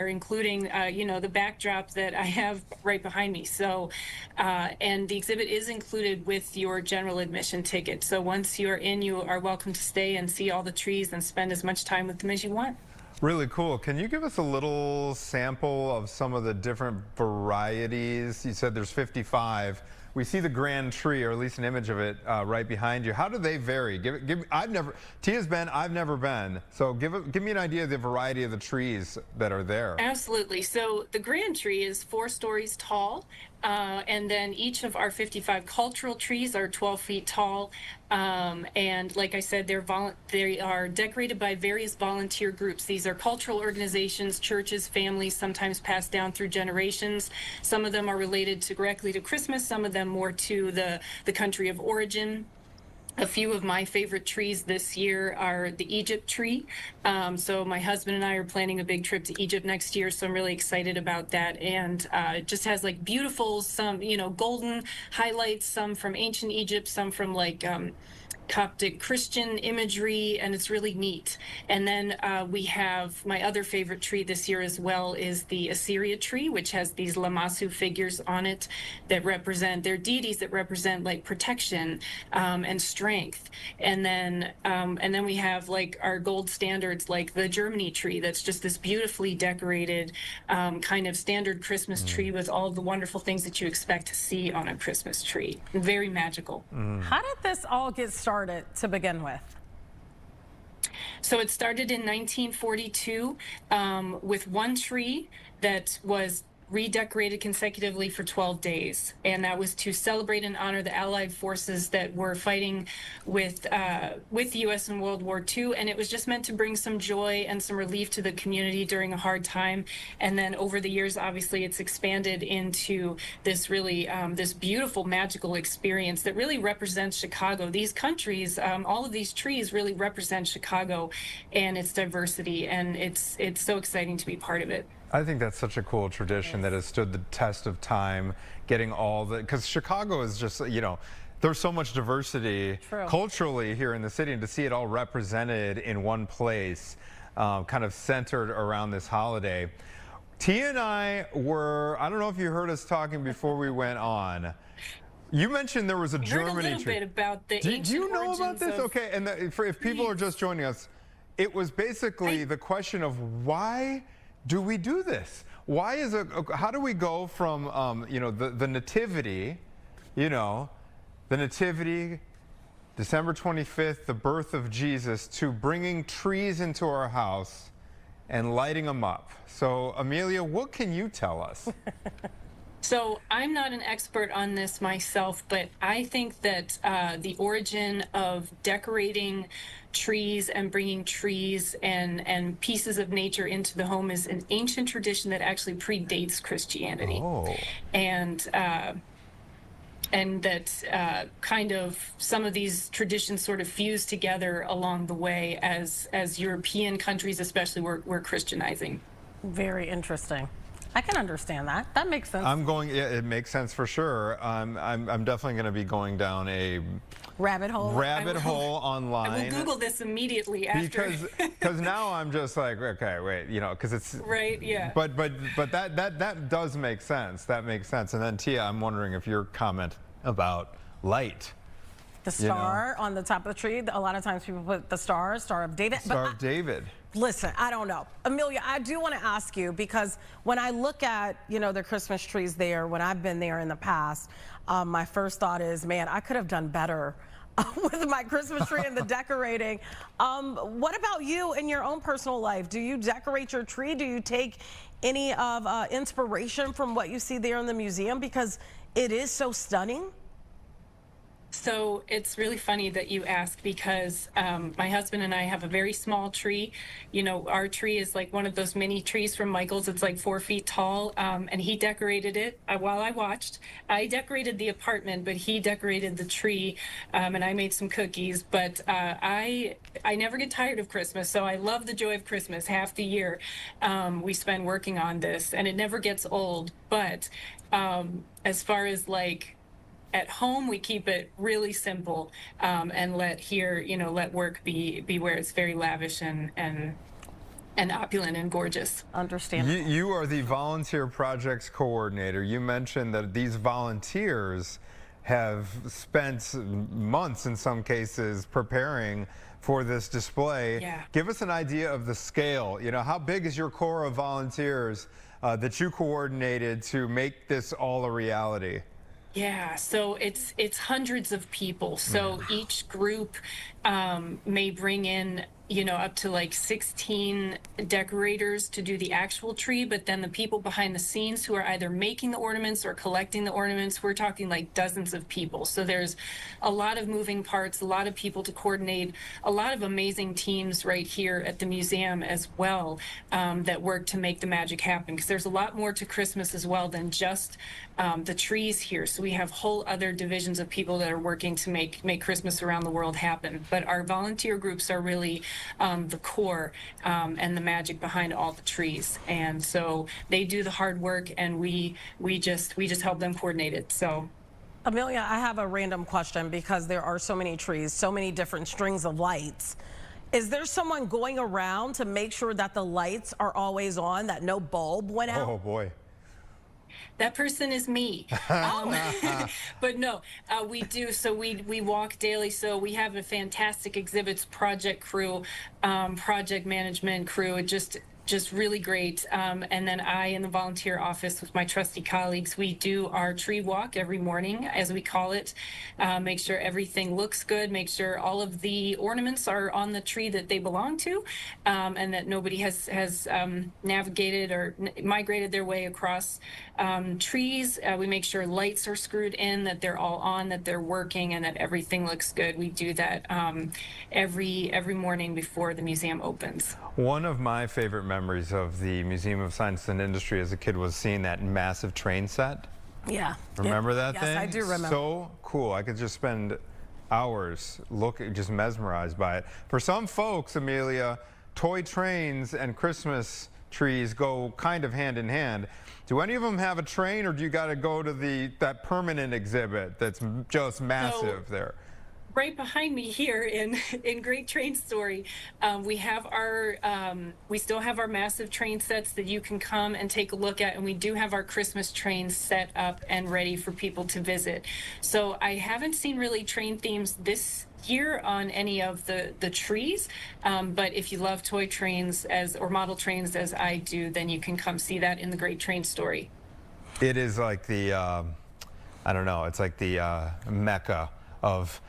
including, the backdrop that I have right behind me. So, and the exhibit is included with your general admission ticket. So once you're in, you are welcome to stay and see all the trees and spend as much time with them as you want. Really cool. Can you give us a little sample of some of the different varieties? You said there's 55. We see the grand tree, or at least an image of it, right behind you. How do they vary? Tia's been, I've never been. So give me an idea of the variety of the trees that are there. Absolutely. So the grand tree is 4 stories tall, and then each of our 55 cultural trees are 12 feet tall. And like I said, they are decorated by various volunteer groups. These are cultural organizations, churches, families, sometimes passed down through generations. Some of them are related directly to Christmas, some of them more to the country of origin. A few of my favorite trees this year are the Egypt tree. So my husband and I are planning a big trip to Egypt next year, so I'm really excited about that. And it just has like beautiful, some, golden highlights, some from ancient Egypt, some from like Coptic Christian imagery, and it's really neat. And then we have my other favorite tree this year as well is the Assyria tree, which has these Lamassu figures on it that represent, they're deities that represent like protection and strength. And then we have like our gold standards, like the Germany tree, that's just this beautifully decorated kind of standard Christmas tree with all the wonderful things that you expect to see on a Christmas tree. Very magical. How did this all get started to begin with? So it started in 1942 with one tree that was redecorated consecutively for 12 days, and that was to celebrate and honor the Allied forces that were fighting with the U.S. in World War II, and it was just meant to bring some joy and some relief to the community during a hard time. And then over the years, obviously, it's expanded into this really this beautiful magical experience that really represents Chicago. These countries, all of these trees really represent Chicago and its diversity, and it's so exciting to be part of it. I think that's such a cool tradition that has stood the test of time, getting all the, because Chicago is just, there's so much diversity culturally here in the city, and to see it all represented in one place, kind of centered around this holiday. Tia and I were, I don't know if you heard us talking before we went on. You mentioned there was a Germany tree. A little bit about the Do you know about this? Okay, and if people are just joining us, it was basically the question of why do we do this? Why is it, how do we go from, the nativity, December 25th, the birth of Jesus, to bringing trees into our house and lighting them up? So, Amelia, what can you tell us? So I'm not an expert on this myself, but I think that the origin of decorating trees and bringing trees and pieces of nature into the home is an ancient tradition that actually predates Christianity. Oh. And that kind of some of these traditions sort of fuse together along the way as European countries especially were Christianizing. Very interesting. I can understand that. That makes sense. Yeah, it makes sense for sure. I'm definitely going to be going down a rabbit hole online. I will Google this immediately after. Because now I'm just like, okay, wait, because it's right, yeah. But that does make sense. That makes sense. And then Tia, I'm wondering if your comment about light. The star on the top of the tree. A lot of times people put the Star of David. Star of David. Listen, I don't know. Amelia, I do want to ask you, because when I look at, the Christmas trees there, when I've been there in the past, my first thought is, man, I could have done better with my Christmas tree and the decorating. What about you in your own personal life? Do you decorate your tree? Do you take any of inspiration from what you see there in the museum? Because it is so stunning. So it's really funny that you ask, because my husband and I have a very small tree. Our tree is like one of those mini trees from Michael's. It's like 4 feet tall, and he decorated it while I watched. I decorated the apartment, but he decorated the tree, and I made some cookies. But I never get tired of Christmas, so I love the joy of Christmas. Half the year we spend working on this, and it never gets old. But as far as like at home, we keep it really simple, and let work be where it's very lavish and and opulent and gorgeous. Understandable. You are the volunteer projects coordinator. You mentioned that these volunteers have spent months in some cases preparing for this display. Yeah. Give us an idea of the scale. You know, how big is your core of volunteers that you coordinated to make this all a reality? Yeah, so it's hundreds of people. So each group may bring in, you know, up to like 16 decorators to do the actual tree, but then the people behind the scenes who are either making the ornaments or collecting the ornaments, we're talking like dozens of people. So there's a lot of moving parts, a lot of people to coordinate, a lot of amazing teams right here at the museum as well that work to make the magic happen, because there's a lot more to Christmas as well than just the trees here. So we have whole other divisions of people that are working to make Christmas around the world happen. But our volunteer groups are really the core and the magic behind all the trees, and so they do the hard work, and we just help them coordinate it. So Amelia, I have a random question because there are so many trees, so many different strings of lights. Is there someone going around to make sure that the lights are always on, that no bulb went out? Oh boy. that person is me. But no, we do. So we walk daily. So we have a fantastic exhibits project crew, project management crew. It just really great. And then I, in the volunteer office with my trusty colleagues, we do our tree walk every morning, as we call it. Make sure everything looks good, make sure all of the ornaments are on the tree that they belong to, and that nobody has navigated or migrated their way across trees. We make sure lights are screwed in, that they're all on, that they're working, and that everything looks good. We do that every morning before the museum opens. One of my favorite memories of the Museum of Science and Industry as a kid was seeing that massive train set. Yeah. Remember that thing? Yes, I do remember. So cool. I could just spend hours just mesmerized by it. For some folks, Amelia, toy trains and Christmas trees go kind of hand in hand. Do any of them have a train, or do you got to go to that permanent exhibit that's just massive there? Right behind me here in Great Train Story, we have we still have our massive train sets that you can come and take a look at, and we do have our Christmas trains set up and ready for people to visit. So I haven't seen really train themes this year on any of the trees, but if you love toy trains or model trains as I do, then you can come see that in the Great Train Story. It is like the, I don't know, it's like the mecca of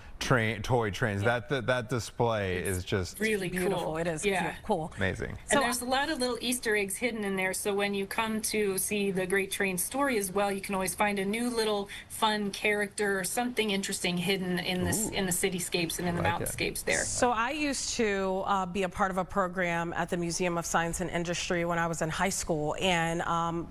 toy trains. Yeah. That display is just really beautiful. Cool. It is yeah. cool. Amazing. And there's a lot of little Easter eggs hidden in there. So when you come to see the Great Train Story as well, you can always find a new little fun character or something interesting hidden in the cityscapes and in the mountainscapes there. So I used to be a part of a program at the Museum of Science and Industry when I was in high school, and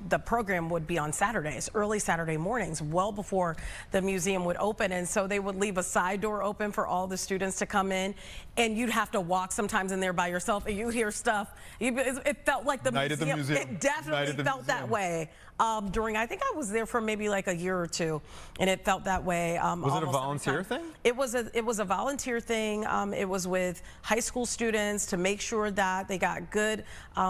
the program would be on Saturdays, early Saturday mornings, well before the museum would open, and so they would leave a side door open for all the students to come in, and you'd have to walk sometimes in there by yourself, and you hear stuff. It felt like the Night museum. At the museum. It definitely felt that way. I think I was there for maybe like a year or two, and it felt that way. Was it a volunteer thing? It was a volunteer thing. It was with high school students to make sure that they got good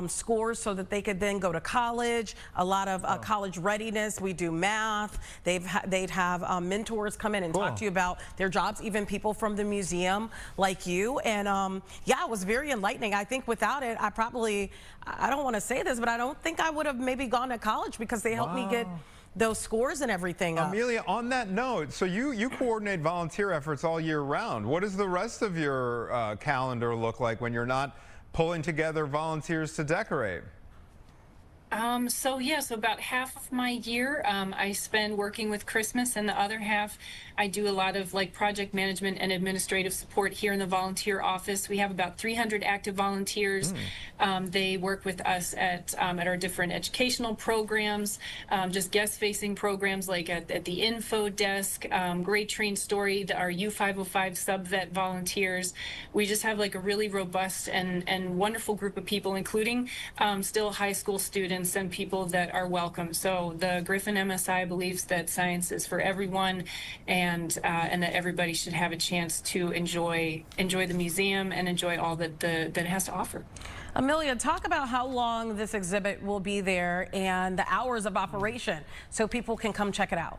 scores so that they could then go to college. A lot of college readiness. We do math. They'd have mentors come in and talk to you about their jobs, even people from the museum like you. And yeah, it was very enlightening. I think without it, I don't want to say this, but I don't think I would have maybe gone to college, because they helped me get those scores and everything up. Amelia, on that note, so you coordinate volunteer efforts all year round. What does the rest of your calendar look like when you're not pulling together volunteers to decorate? So about half of my year I spend working with Christmas, and the other half I do a lot of like project management and administrative support here in the volunteer office. We have about 300 active volunteers. They work with us at our different educational programs, just guest-facing programs like at the info desk, Great Train Story, our U505 sub-vet volunteers. We just have like a really robust and wonderful group of people, including still high school students and send people that are welcome. So the Griffin MSI believes that science is for everyone, and that everybody should have a chance to enjoy the museum and enjoy all that it has to offer. Amelia, talk about how long this exhibit will be there and the hours of operation so people can come check it out.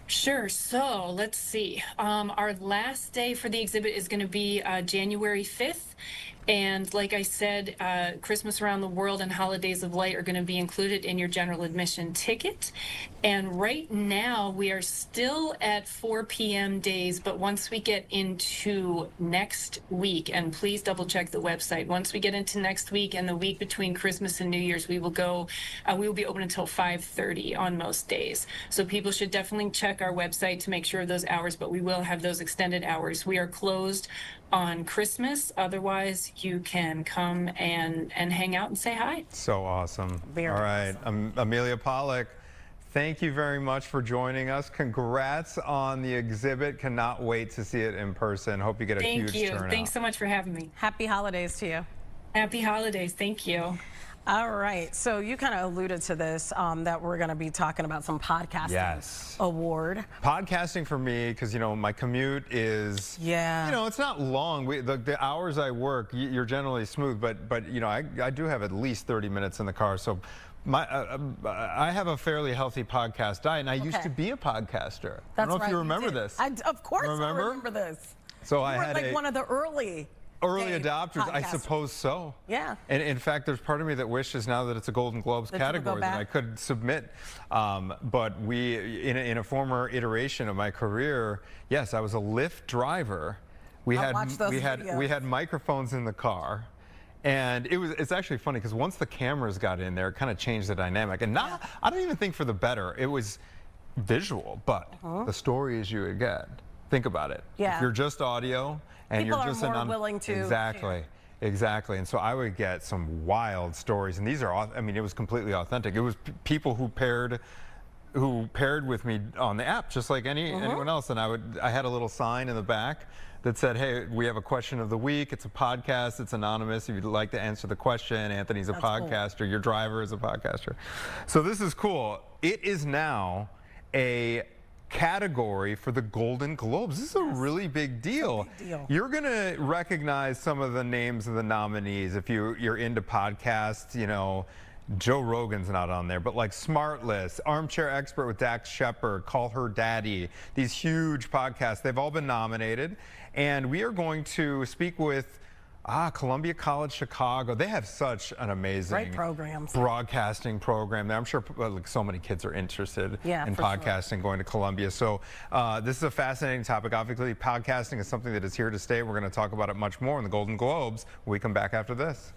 Sure. So let's see. Our last day for the exhibit is going to be January 5th. And like I said, Christmas Around the World and Holidays of Light are going to be included in your general admission ticket. And right now we are still at 4 p.m. days, but once we get into next week, and please double check the website, once we get into next week and the week between Christmas and New Year's, we will be open until 5:30 on most days. So people should definitely check our website to make sure of those hours, but we will have those extended hours. We are closed on Christmas. Otherwise, you can come and hang out and say hi. So awesome. Very All right, awesome. Amelia Pollock, thank you very much for joining us. Congrats on the exhibit. Cannot wait to see it in person. Hope you get a huge turnout. Thank you. Thanks so much for having me. Happy holidays to you. Happy holidays. Thank you. All right, so you kind of alluded to this, that we're going to be talking about some podcasting award. Podcasting for me, because, you know, my commute is, you know, it's not long. The hours I work, you're generally smooth, but you know, I do have at least 30 minutes in the car. So I have a fairly healthy podcast diet, and I used to be a podcaster. I don't know if you remember this. Of course I remember this. So I had like one of the early adopters, I suppose so. Yeah. And in fact, there's part of me that wishes now that it's a Golden Globes category that I could submit. But in a former iteration of my career, yes, I was a Lyft driver. We had microphones in the car. And it's actually funny because once the cameras got in there, it kind of changed the dynamic. And I don't even think for the better. It was visual, but the stories you would get. Think about it. Yeah. If you're just audio and people you're just are more willing to Exactly. And so I would get some wild stories, and these are, I mean, it was completely authentic. It was people who paired with me on the app, just like anyone else. And I had a little sign in the back that said, hey, we have a question of the week. It's a podcast. It's anonymous. If you'd like to answer the question, Anthony's a podcaster. Cool. Your driver is a podcaster. So this is cool. It is now a category for the Golden Globes. This is a really big deal. You're going to recognize some of the names of the nominees if you're into podcasts. You know, Joe Rogan's not on there, but like Smartless, Armchair Expert with Dax Shepard, Call Her Daddy, these huge podcasts, they've all been nominated. And we are going to speak with Columbia College Chicago. They have such an amazing broadcasting program. I'm sure like so many kids are interested in podcasting, going to Columbia. So this is a fascinating topic. Obviously, podcasting is something that is here to stay. We're going to talk about it much more in the Golden Globes when we come back after this.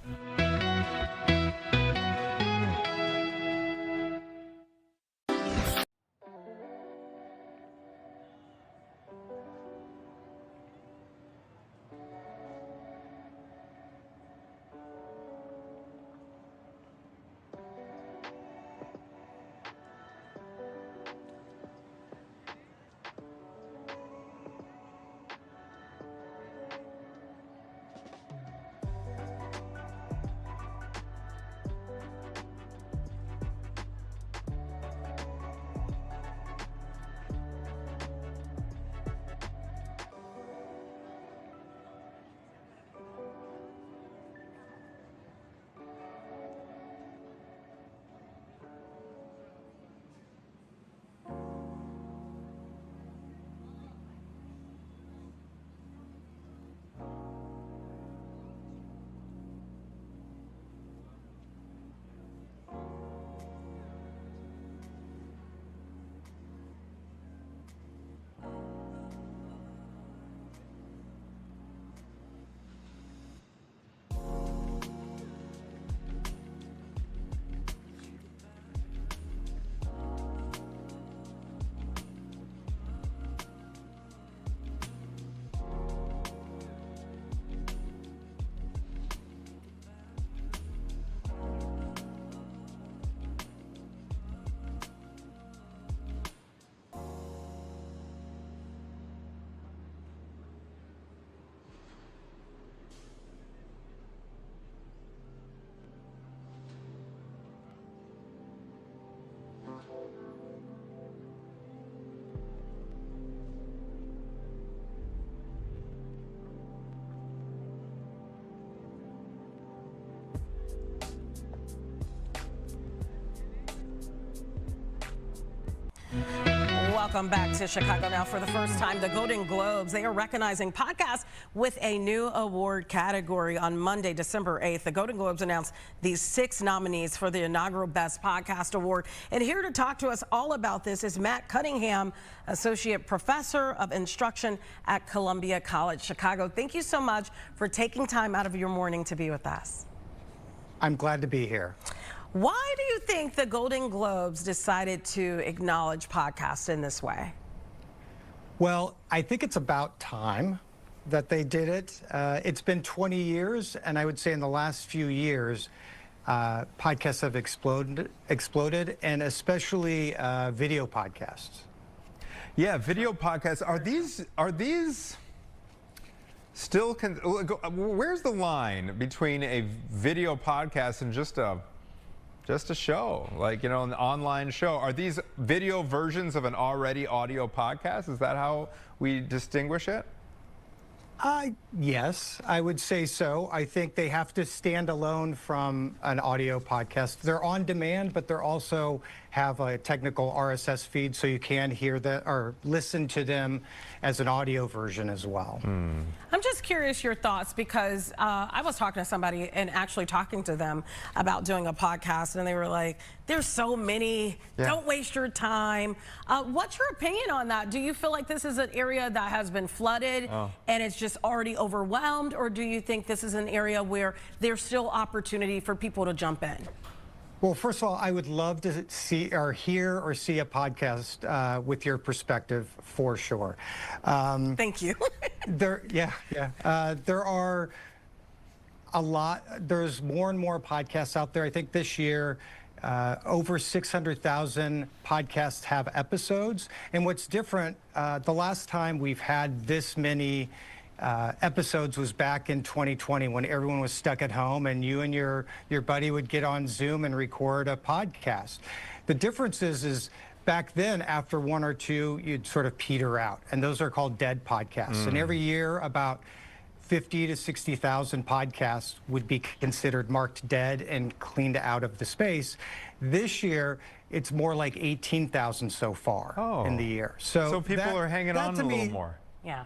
Welcome back to Chicago Now. For the first time, the Golden Globes, they are recognizing podcasts with a new award category. On Monday, December 8th, the Golden Globes announced these 6 nominees for the inaugural Best Podcast Award. And here to talk to us all about this is Matt Cunningham, Associate Professor of Instruction at Columbia College Chicago. Thank you so much for taking time out of your morning to be with us. I'm glad to be here. Why do you think the Golden Globes decided to acknowledge podcasts in this way? Well, I think it's about time that they did it. It's been 20 years, and I would say in the last few years, podcasts have exploded, and especially video podcasts. Yeah, video podcasts. Are these still? Where's the line between a video podcast and just a show, like, you know, an online show? Are these video versions of an already audio podcast? Is that how we distinguish it? Yes, I would say so. I think they have to stand alone from an audio podcast. They're on demand, but they're also have a technical RSS feed, so you can hear that or listen to them as an audio version as well. I'm just curious your thoughts, because I was talking to somebody and actually talking to them about doing a podcast, and they were like, there's so many, don't waste your time. What's your opinion on that? Do you feel like this is an area that has been flooded and it's just already overwhelmed, or do you think this is an area where there's still opportunity for people to jump in? Well, first of all, I would love to see or hear or see a podcast with your perspective, for sure. Thank you. There are a lot. There's more and more podcasts out there. I think this year, over 600,000 podcasts have episodes. And what's different, the last time we've had this many episodes was back in 2020, when everyone was stuck at home and you and your buddy would get on Zoom and record a podcast. The difference is back then, after 1 or 2, you'd sort of peter out, and those are called dead podcasts. And every year, about 50 to 60,000 podcasts would be considered marked dead and cleaned out of the space. This year, it's more like 18,000 so far in the year. So people are hanging on a little more. Yeah.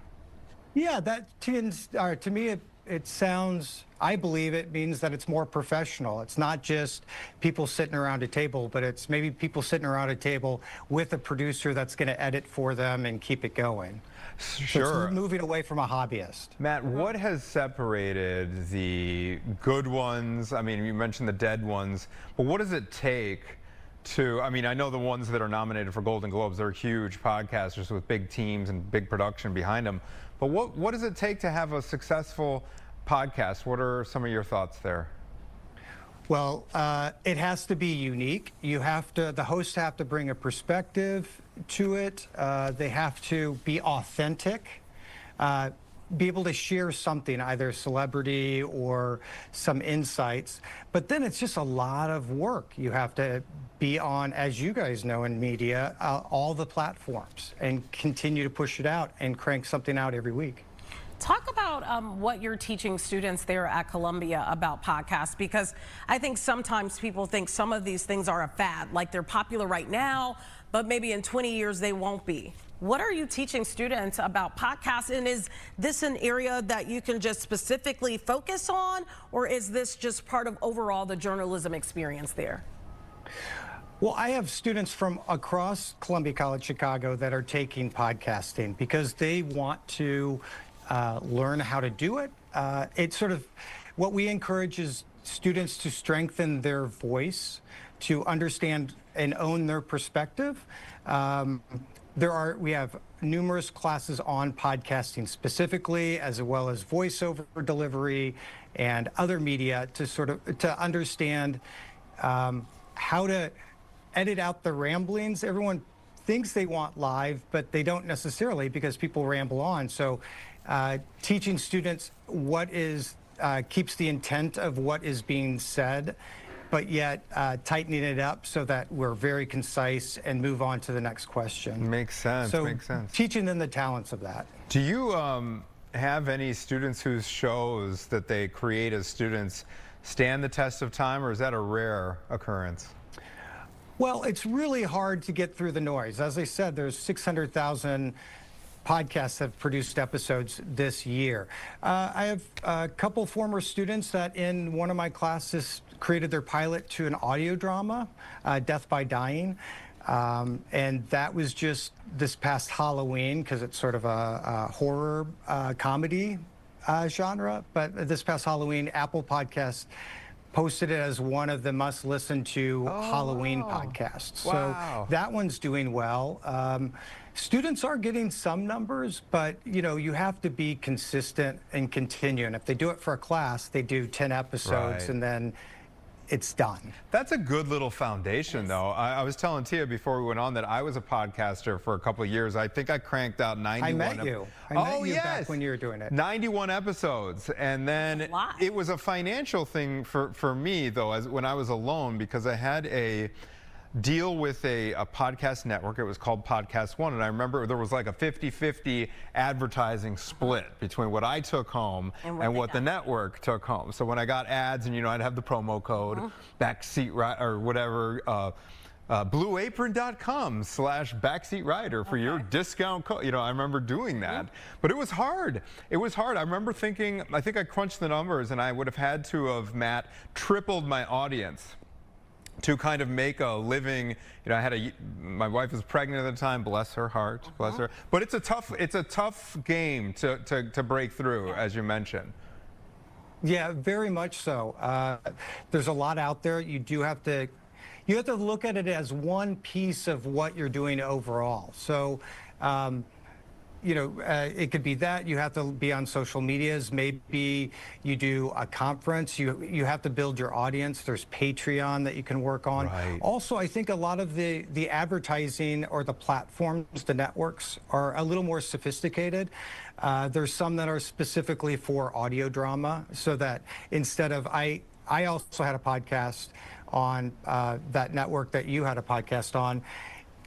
Yeah, that to me, it sounds, I believe it means that it's more professional. It's not just people sitting around a table, but it's maybe people sitting around a table with a producer that's going to edit for them and keep it going. Sure. So it's moving away from a hobbyist. Matt, what has separated the good ones? I mean, you mentioned the dead ones, but what does it take to, I mean, I know the ones that are nominated for Golden Globes, they're huge podcasters with big teams and big production behind them. But what does it take to have a successful podcast? What are some of your thoughts there? Well, it has to be unique. The hosts have to bring a perspective to it. They have to be authentic. Be able to share something, either celebrity or some insights. But then it's just a lot of work. You have to be on, as you guys know in media, all the platforms and continue to push it out and crank something out every week. Talk about what you're teaching students there at Columbia about podcasts, because I think sometimes people think some of these things are a fad, like they're popular right now, but maybe in 20 years they won't be. What are you teaching students about podcasts, and is this an area that you can just specifically focus on, or is this just part of overall the journalism experience there? Well, I have students from across Columbia College Chicago that are taking podcasting because they want to learn how to do it. It's sort of what we encourage is students to strengthen their voice, to understand and own their perspective. We have numerous classes on podcasting specifically, as well as voiceover delivery and other media, to understand how to edit out the ramblings. Everyone thinks they want live, but they don't necessarily, because people ramble on. So teaching students what keeps the intent of what is being said, but yet tightening it up so that we're very concise and move on to the next question. Makes sense. So makes sense. Teaching them the talents of that. Do you have any students whose shows that they create as students stand the test of time, or is that a rare occurrence? Well, it's really hard to get through the noise. As I said, there's 600,000 podcasts that have produced episodes this year. I have a couple former students that in one of my classes created their pilot to an audio drama, Death by Dying. And that was just this past Halloween, because it's sort of a horror comedy genre. But this past Halloween, Apple Podcasts posted it as one of the must listen to Halloween podcasts. Wow. So that one's doing well. Students are getting some numbers, but you have to be consistent and continue. And if they do it for a class, they do 10 episodes and then it's done. That's a good little foundation, though. I was telling Tia before we went on that I was a podcaster for a couple of years. I think I cranked out 91. I met you back when you were doing it. 91 episodes. And then it was a financial thing for me, though, when I was alone, because I had a deal with a podcast network. It was called Podcast One, and I remember there was like a 50-50 advertising split between what I took home and what the network took home. So when I got ads, and I'd have the promo code backseat or whatever, blueapron.com/backseatrider for your discount code. I remember doing that, but it was hard. It was hard. I remember thinking, I think I crunched the numbers, and I would have had to have, Matt, tripled my audience to kind of make a living. My wife was pregnant at the time, bless her heart, bless her. But it's a tough game to break through, as you mentioned. Yeah, very much so. There's a lot out there. You have to look at it as one piece of what you're doing overall. So it could be that you have to be on social medias. Maybe you do a conference. You have to build your audience. There's Patreon that you can work on. Right. Also, I think a lot of the advertising or the platforms, the networks, are a little more sophisticated. There's some that are specifically for audio drama, so that instead of I also had a podcast on that network that you had a podcast on.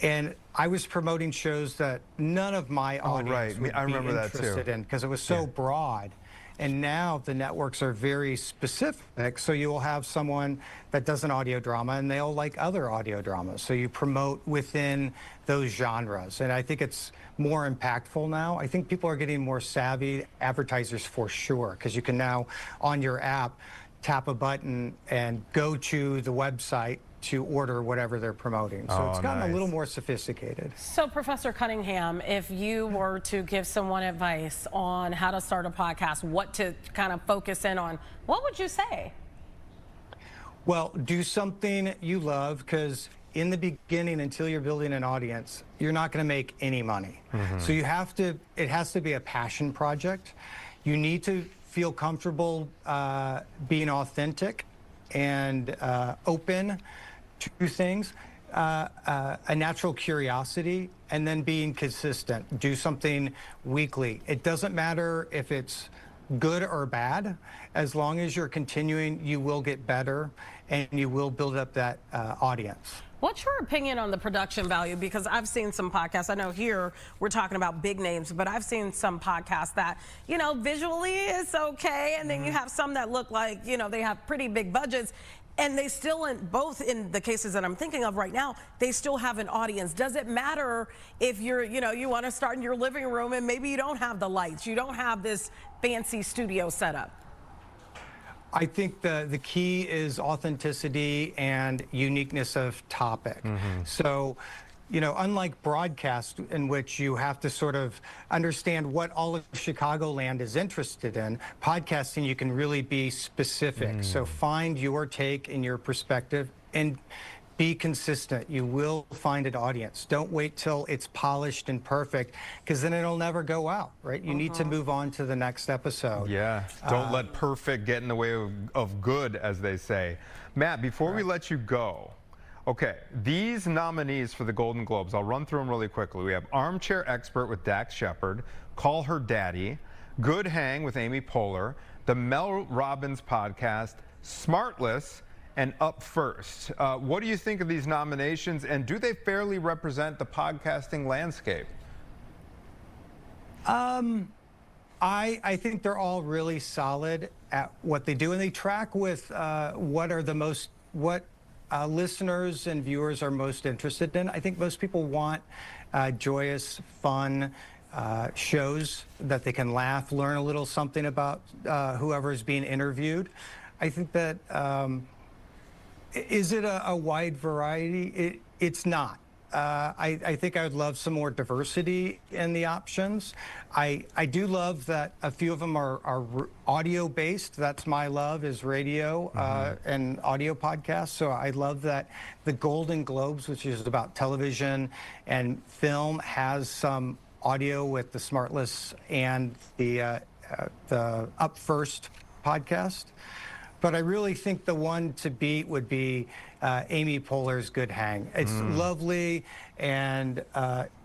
And I was promoting shows that none of my audience would be interested in, because it was so broad. And now the networks are very specific. So you will have someone that does an audio drama, and they'll like other audio dramas. So you promote within those genres. And I think it's more impactful now. I think people are getting more savvy, advertisers for sure, because you can now, on your app, tap a button and go to the website to order whatever they're promoting. So it's gotten a little more sophisticated. So Professor Cunningham, if you were to give someone advice on how to start a podcast, what to kind of focus in on, what would you say? Well, do something you love, because in the beginning, until you're building an audience, you're not going to make any money. So it has to be a passion project. You need to feel comfortable being authentic and open to things, a natural curiosity, and then being consistent. Do something weekly. It doesn't matter if it's good or bad. As long as you're continuing, you will get better, and you will build up that audience. What's your opinion on the production value? Because I've seen some podcasts, I know here we're talking about big names, but I've seen some podcasts that, visually it's okay, and then you have some that look like, they have pretty big budgets, and they still, both in the cases that I'm thinking of right now, they still have an audience. Does it matter if you're, you want to start in your living room and maybe you don't have the lights, you don't have this fancy studio setup? I think the key is authenticity and uniqueness of topic. So, unlike broadcast, in which you have to sort of understand what all of Chicagoland is interested in, podcasting, you can really be specific. So find your take and your perspective and be consistent. You will find an audience. Don't wait till it's polished and perfect, because then it'll never go out, right? You need to move on to the next episode. Yeah, don't let perfect get in the way of good, as they say. Matt, before we let you go, okay, these nominees for the Golden Globes, I'll run through them really quickly. We have Armchair Expert with Dax Shepard, Call Her Daddy, Good Hang with Amy Poehler, the Mel Robbins podcast, Smartless, and Up First. What do you think of these nominations, and do they fairly represent the podcasting landscape? I think they're all really solid at what they do, and they track with what listeners and viewers are most interested in. I think most people want joyous, fun shows that they can laugh, learn a little something about whoever is being interviewed. I think that, is it a wide variety? It's not. I think I would love some more diversity in the options. I do love that a few of them are audio based. That's my love, is radio and audio podcasts. So I love that the Golden Globes, which is about television and film, has some audio with the Smartless and the Up First podcast. But I really think the one to beat would be Amy Poehler's Good Hang. It's lovely, and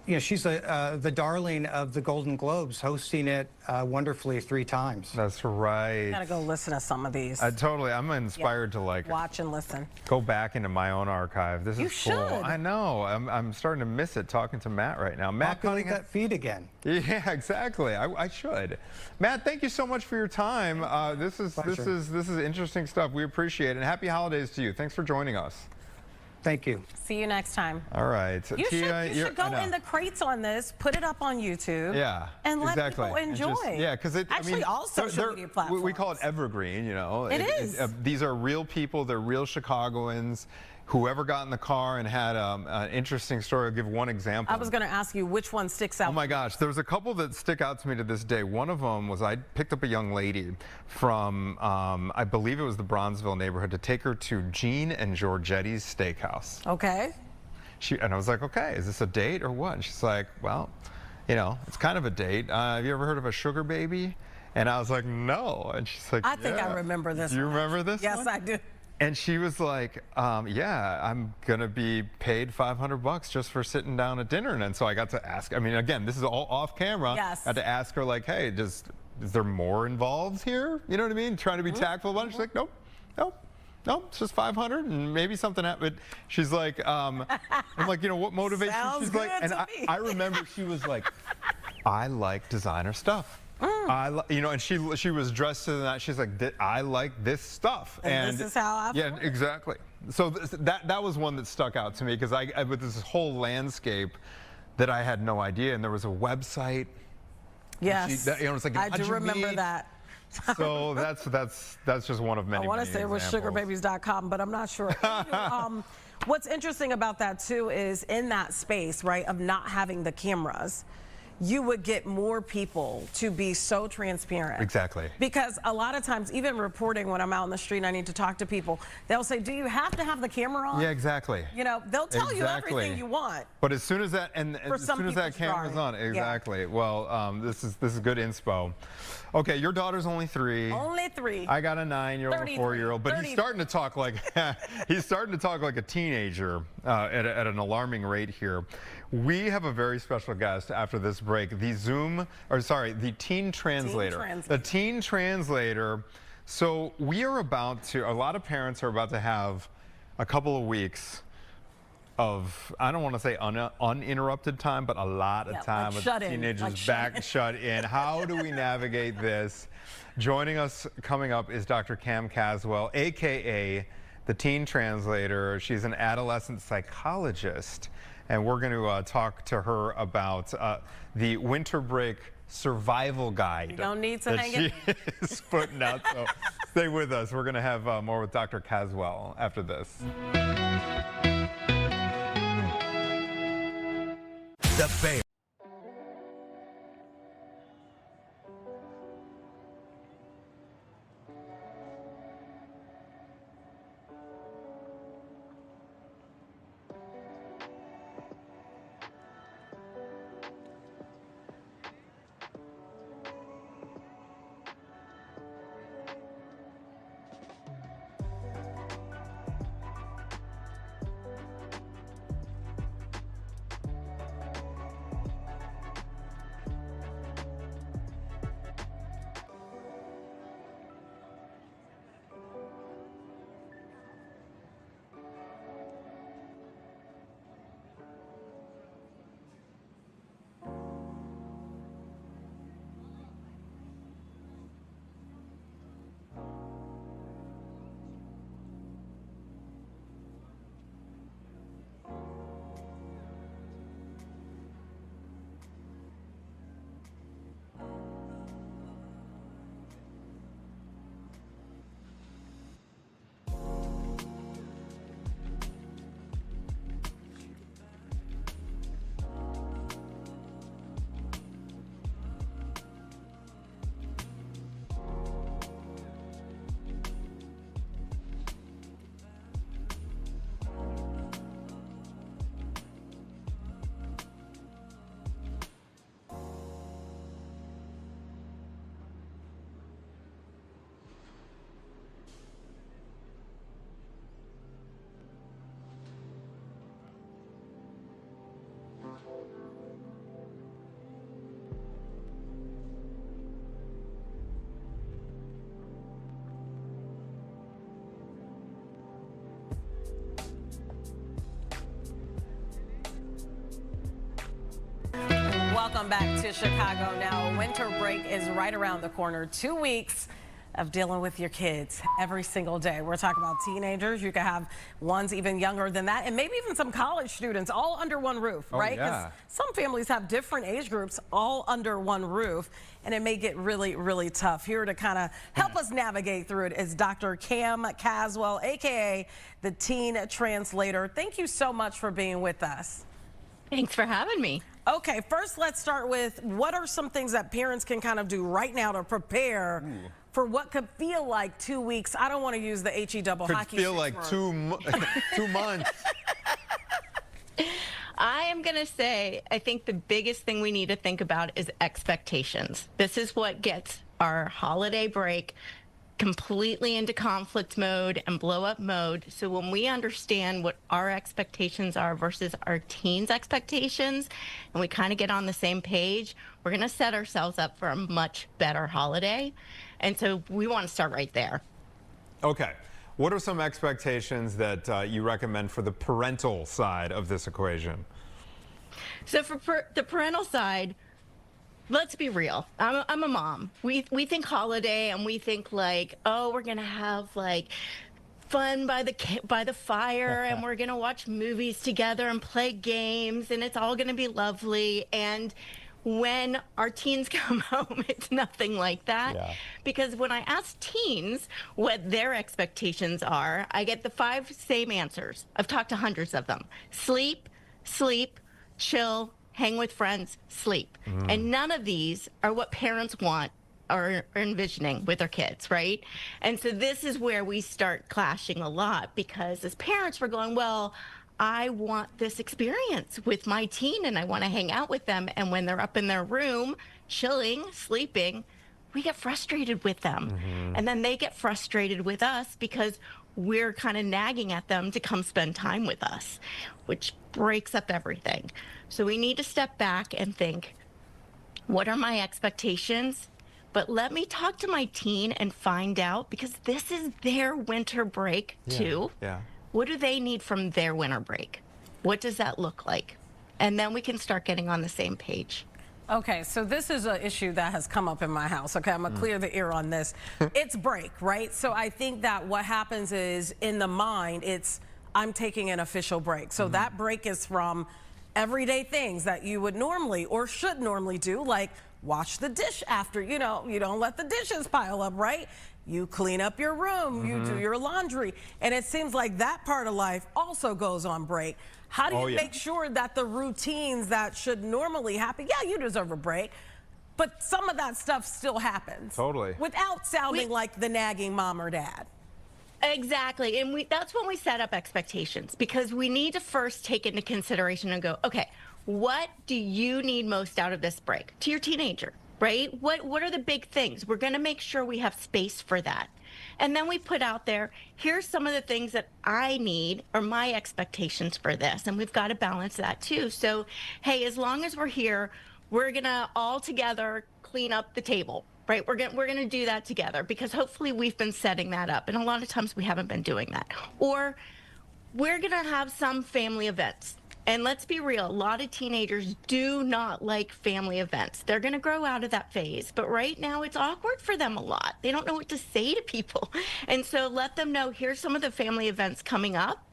you know, she's the darling of the Golden Globes, hosting it wonderfully 3 times. That's right. Gotta go listen to some of these. Totally. I'm inspired to like watch and listen. Go back into my own archive. This is should. cool. I know. I'm starting to miss it talking to Matt right now. Matt, Populate that feed again. Yeah, exactly. I should. Matt, thank you so much for your time. This is interesting stuff. We appreciate it. And happy holidays to you. Thanks for joining us. Thank you. See you next time. All right. You should go in the crates on this, put it up on YouTube. Yeah. And let exactly. people enjoy. Yeah, because actually all social media platforms. We call it evergreen, you know. It is. These are real people. They're real Chicagoans. Whoever got in the car and had an interesting story, I'll give one example. I was going to ask you which one sticks out. Oh my gosh, there's a couple that stick out to me to this day. One of them was I picked up a young lady from, I believe it was the Bronzeville neighborhood, to take her to Gene and Giorgetti's Steakhouse. Okay. And I was like, okay, is this a date or what? And she's like, well, you know, it's kind of a date. Have you ever heard of a sugar baby? And I was like, no. And she's like, I think I remember this. Do you remember this Yes, one? I do. And she was like, yeah, I'm going to be paid $500 just for sitting down at dinner. And so I got to ask, I mean, again, this is all off camera. Yes. I had to ask her, like, hey, is there more involved here? You know what I mean? Trying to be tactful about it. She's like, nope, it's just 500 and maybe something happened. She's like, I'm like, you know, what motivates you? Sounds She's like, good and to me. I remember she was like, I like designer stuff. You know, and she was dressed to the night. She's like, I like this stuff, and this is how I feel. Yeah, exactly. So that was one that stuck out to me because I with this whole landscape that I had no idea, and there was a website. Yes, you know, it's like I do remember that. So that's just one of many. I want to say it was sugarbabies.com, but I'm not sure. What's interesting about that too is in that space, right, of not having the cameras, you would get more people to be so transparent. Exactly. Because a lot of times, even reporting when I'm out in the street and I need to talk to people, they'll say, do you have to have the camera on? Yeah, exactly. You know, they'll tell you everything you want. But as soon as that as soon as that camera's on, exactly. Yeah. Well, this is good inspo. Okay, your daughter's only 3. Only 3. I got a 9-year-old and a 4-year-old, but he's starting to talk like a teenager at an alarming rate here. We have a very special guest after this break. The teen translator. The teen translator. So we are about to. A lot of parents are about to have a couple of weeks of, I don't want to say uninterrupted time, but a lot of time with teenagers shut in. How do we navigate this? Joining us coming up is Dr. Cam Caswell, aka the teen translator. She's an adolescent psychologist, and we're going to talk to her about the winter break survival guide. You don't need to hang it. She is putting out. So stay with us. We're going to have more with Dr. Caswell after this. The Bear. Welcome back to Chicago Now. Winter break is right around the corner. 2 weeks of dealing with your kids every single day. We're talking about teenagers. You could have ones even younger than that, and maybe even some college students all under one roof, right? Yeah. Some families have different age groups all under one roof, and it may get really, really tough. Here to kind of help us navigate through it is Dr. Cam Caswell, aka the Teen Translator. Thank you so much for being with us. Thanks for having me. Okay, first let's start with what are some things that parents can kind of do right now to prepare for what could feel like 2 weeks. I don't want to use the HE double Could hockey feel stick like word. 2 months. I am going to say, I think the biggest thing we need to think about is expectations. This is what gets our holiday break completely into conflict mode and blow up mode. So when we understand what our expectations are versus our teens' expectations, and we kind of get on the same page, we're going to set ourselves up for a much better holiday. And so we want to start right there. Okay. What are some expectations that you recommend for the parental side of this equation? So for the parental side, let's be real. I'm a mom. We think holiday and we think like, oh, we're gonna have like fun by the fire and we're gonna watch movies together and play games and it's all gonna be lovely. And when our teens come home, it's nothing like that. Yeah. Because when I ask teens what their expectations are, I get the 5 same answers. I've talked to hundreds of them. Sleep, sleep, chill, hang with friends, sleep. And none of these are what parents want or are envisioning with their kids, right? And so this is where we start clashing a lot because as parents, we're going, well, I want this experience with my teen and I want to hang out with them. And when they're up in their room, chilling, sleeping, we get frustrated with them. And then they get frustrated with us because we're kind of nagging at them to come spend time with us, which breaks up everything. So we need to step back and think, what are my expectations? But let me talk to my teen and find out, because this is their winter break too. Yeah. What do they need from their winter break? What does that look like? And then we can start getting on the same page. Okay, so this is an issue that has come up in my house. Okay, I'm gonna clear the air on this. It's break, right? So I think that what happens is in the mind, it's I'm taking an official break. So that break is from everyday things that you would normally or should normally do, like wash the dish after, you don't let the dishes pile up, right? You clean up your room, you do your laundry. And it seems like that part of life also goes on break. How do you make sure that the routines that should normally happen, yeah, you deserve a break, but some of that stuff still happens. Totally. Without sounding like the nagging mom or dad. Exactly. And that's when we set up expectations, because we need to first take into consideration and go, okay, what do you need most out of this break? To your teenager, right? What are the big things? We're going to make sure we have space for that. And then we put out there, here's some of the things that I need or my expectations for this. And we've got to balance that too. So, hey, as long as we're here, we're going to all together clean up the table. Right, we're gonna do that together, because hopefully we've been setting that up, and a lot of times we haven't been doing that. Or we're gonna have some family events, and let's be real, a lot of teenagers do not like family events. They're gonna grow out of that phase, but right now it's awkward for them a lot. They don't know what to say to people, and so let them know, here's some of the family events coming up.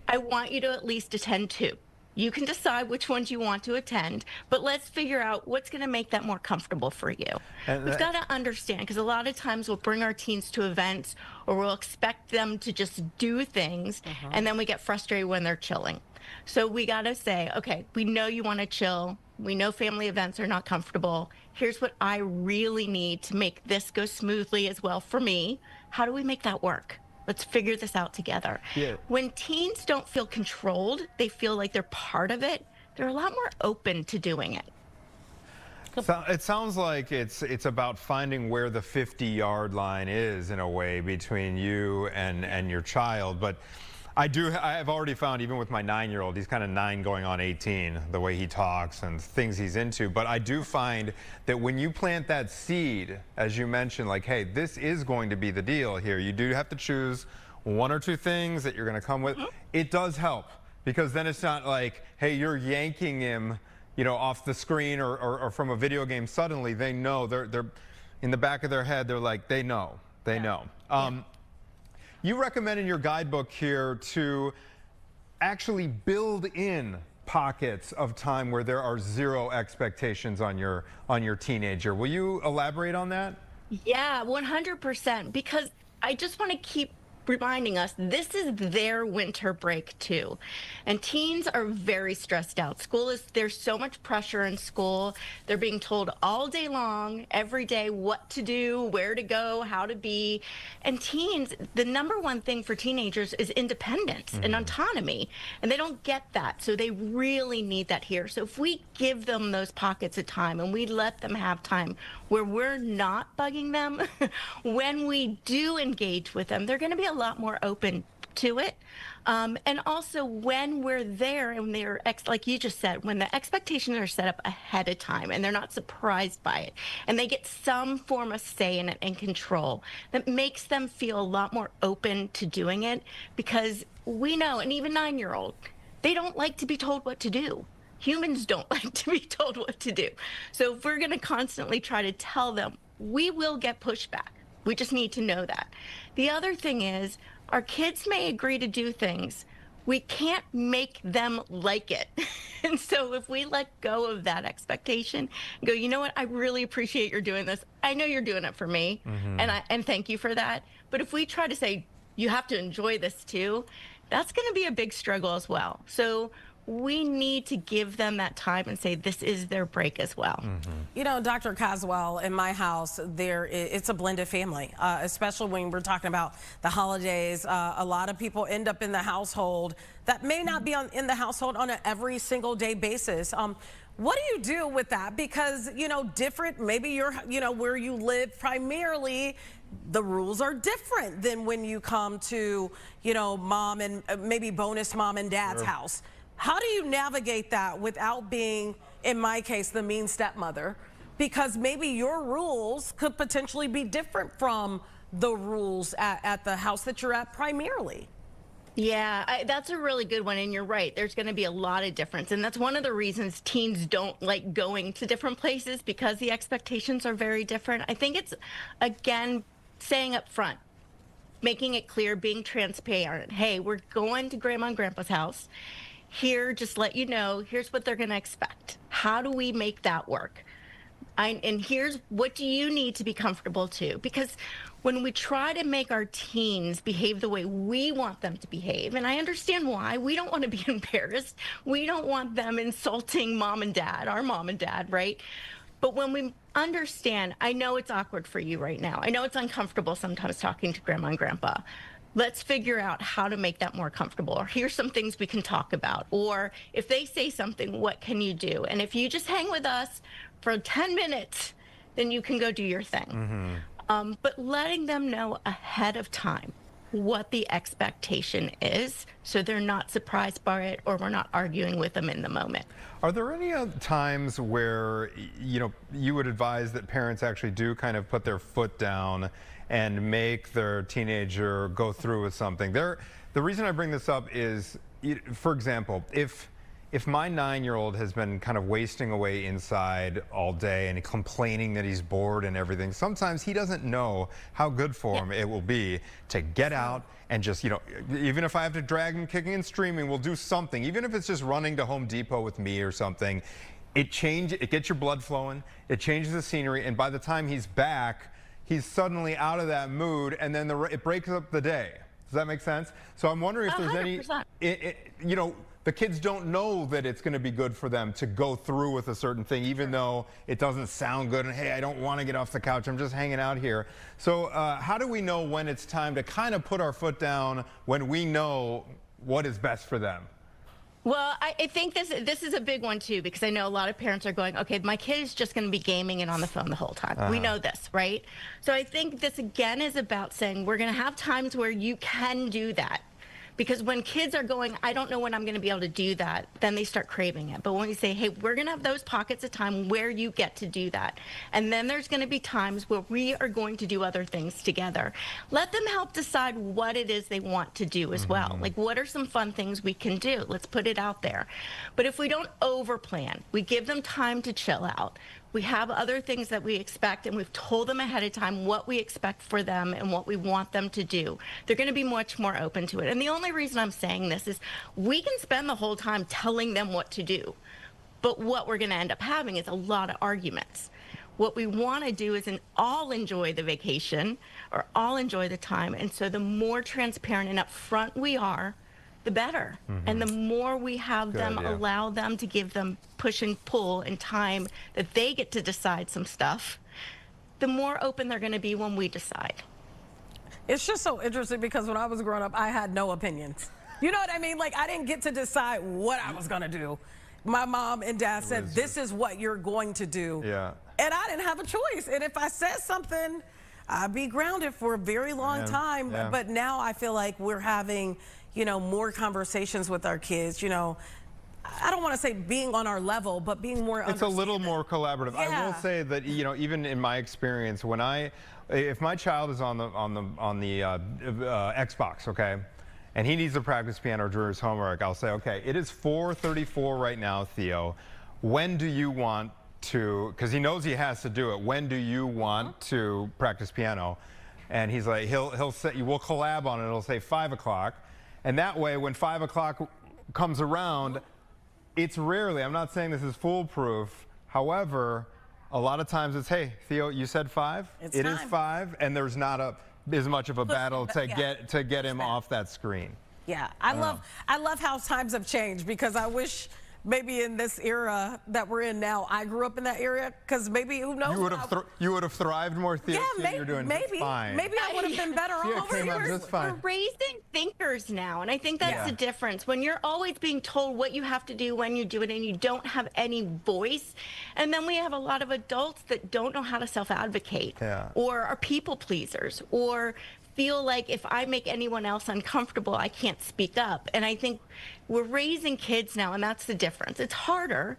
I want you to at least attend 2. You can decide which ones you want to attend, but let's figure out what's going to make that more comfortable for you. We've got to understand, because a lot of times we'll bring our teens to events or we'll expect them to just do things, and then we get frustrated when they're chilling. So we got to say, okay, we know you want to chill. We know family events are not comfortable. Here's what I really need to make this go smoothly as well for me. How do we make that work? Let's figure this out together. Yeah. When teens don't feel controlled, they feel like they're part of it, they're a lot more open to doing it. So it sounds like it's about finding where the 50-yard line is in a way between you and your child. But I've already found, even with my 9-year-old, he's kind of 9 going on 18, the way he talks and things he's into. But I do find that when you plant that seed, as you mentioned, like, hey, this is going to be the deal here. You do have to choose 1 or 2 things that you're going to come with. It does help, because then it's not like, hey, you're yanking him, you know, off the screen or from a video game. Suddenly they know, they're in the back of their head, they're like, they know. You recommend in your guidebook here to actually build in pockets of time where there are 0 expectations on your teenager. Will you elaborate on that? Yeah, 100%. Because I just want to keep reminding us this is their winter break too. And teens are very stressed out. There's so much pressure in school. They're being told all day long, every day, what to do, where to go, how to be. And teens, the #1 thing for teenagers is independence and autonomy. And they don't get that. So they really need that here. So if we give them those pockets of time and we let them have time where we're not bugging them, when we do engage with them, they're going to be a lot more open to it. And also when we're there and they're, like you just said, when the expectations are set up ahead of time and they're not surprised by it and they get some form of say in it and control, that makes them feel a lot more open to doing it, because we know, and even 9-year-old, they don't like to be told what to do. Humans don't like to be told what to do. So if we're going to constantly try to tell them, we will get pushback. We just need to know that. The other thing is, our kids may agree to do things. We can't make them like it. And so if we let go of that expectation, go, you know what, I really appreciate you're doing this. I know you're doing it for me, and thank you for that. But if we try to say, you have to enjoy this too, that's going to be a big struggle as well. So we need to give them that time and say this is their break as well. You know, Dr. Caswell, in my house, it's a blended family, especially when we're talking about the holidays. A lot of people end up in the household that may not be in the household on an every single day basis. What do you do with that? Because, you know, maybe you're, you know, where you live primarily, the rules are different than when you come to, you know, mom and maybe bonus mom and dad's house. How do you navigate that without being, in my case, the mean stepmother? Because maybe your rules could potentially be different from the rules at the house that you're at primarily. Yeah, that's a really good one. And you're right. There's going to be a lot of difference. And that's one of the reasons teens don't like going to different places, because the expectations are very different. I think it's, again, saying up front, making it clear, being transparent. Hey, we're going to grandma and grandpa's house. Here, just let you know, here's what they're going to expect. How do we make that work? And here's what do you need to be comfortable too? Because when we try to make our teens behave the way we want them to behave, and I understand why, we don't want to be embarrassed. We don't want them insulting mom and dad, our mom and dad, right? But when we understand, I know it's awkward for you right now. I know it's uncomfortable sometimes talking to grandma and grandpa. Let's figure out how to make that more comfortable. Or here's some things we can talk about. Or if they say something, what can you do? And if you just hang with us for 10 minutes, then you can go do your thing. But letting them know ahead of time what the expectation is, so they're not surprised by it or we're not arguing with them in the moment. Are there any times where, you know, you would advise that parents actually do kind of put their foot down and make their teenager go through with something? The reason I bring this up is, for example, if my 9-year-old has been kind of wasting away inside all day and complaining that he's bored and everything, sometimes he doesn't know how good for him it will be to get out and just, you know, even if I have to drag him kicking and screaming, we'll do something. Even if it's just running to Home Depot with me or something, it gets your blood flowing, it changes the scenery, and by the time he's back, he's suddenly out of that mood, and then it breaks up the day. Does that make sense? So I'm wondering if there's 100%. any, you know, the kids don't know that it's going to be good for them to go through with a certain thing, even though it doesn't sound good. And hey, I don't want to get off the couch. I'm just hanging out here. So how do we know when it's time to kind of put our foot down when we know what is best for them? Well, I think this is a big one too, because I know a lot of parents are going, okay, my kid is just going to be gaming and on the phone the whole time. We know this, right? So I think this again is about saying we're going to have times where you can do that. Because when kids are going, I don't know when I'm going to be able to do that, then they start craving it. But when we say, hey, we're going to have those pockets of time where you get to do that. And then there's going to be times where we are going to do other things together. Let them help decide what it is they want to do as well. Like, what are some fun things we can do? Let's put it out there. But if we don't overplan, we give them time to chill out. We have other things that we expect, and we've told them ahead of time what we expect for them and what we want them to do. They're going to be much more open to it. And the only reason I'm saying this is we can spend the whole time telling them what to do, but what we're going to end up having is a lot of arguments. What we want to do is all enjoy the vacation or all enjoy the time. And so the more transparent and upfront we are, the better. And the more we have them, allow them to give them push and pull and time that they get to decide some stuff, the more open they're going to be when we decide. It's just so interesting because when I was growing up, I had no opinions. You know what I mean? Like, I didn't get to decide what I was going to do. My mom and dad said, this is what you're going to do. Yeah. And I didn't have a choice. And if I said something, I'd be grounded for a very long time. Yeah. But now I feel like we're having, you know, more conversations with our kids, you know. I don't want to say being on our level, but being more It's a little more collaborative. Yeah. I will say that, you know, even in my experience, if my child is on the Xbox, okay, and he needs to practice piano or do his homework, I'll say, okay, it is 4:34 right now, Theo. When do you want to? Because he knows he has to do it. When do you want to practice piano? And he's like, he'll say, we'll collab on it. It'll say 5 o'clock, and that way, when 5 o'clock comes around. It's rarely, I'm not saying this is foolproof, however, a lot of times it's, hey, Theo, you said 5? It is 5, and there's not as much of a battle to get him off that screen. Yeah, I love how times have changed, because I wish maybe in this era that we're in now, I grew up in that area, because maybe, who knows? You would have thrived more, Theo. Yeah, you're doing fine. Maybe I would have been better off. We're raising thinkers now, and I think that's the difference. When you're always being told what you have to do, when you do it, and you don't have any voice, and then we have a lot of adults that don't know how to self-advocate, or are people pleasers, or feel like if I make anyone else uncomfortable, I can't speak up. And I think we're raising kids now, and that's the difference. It's harder,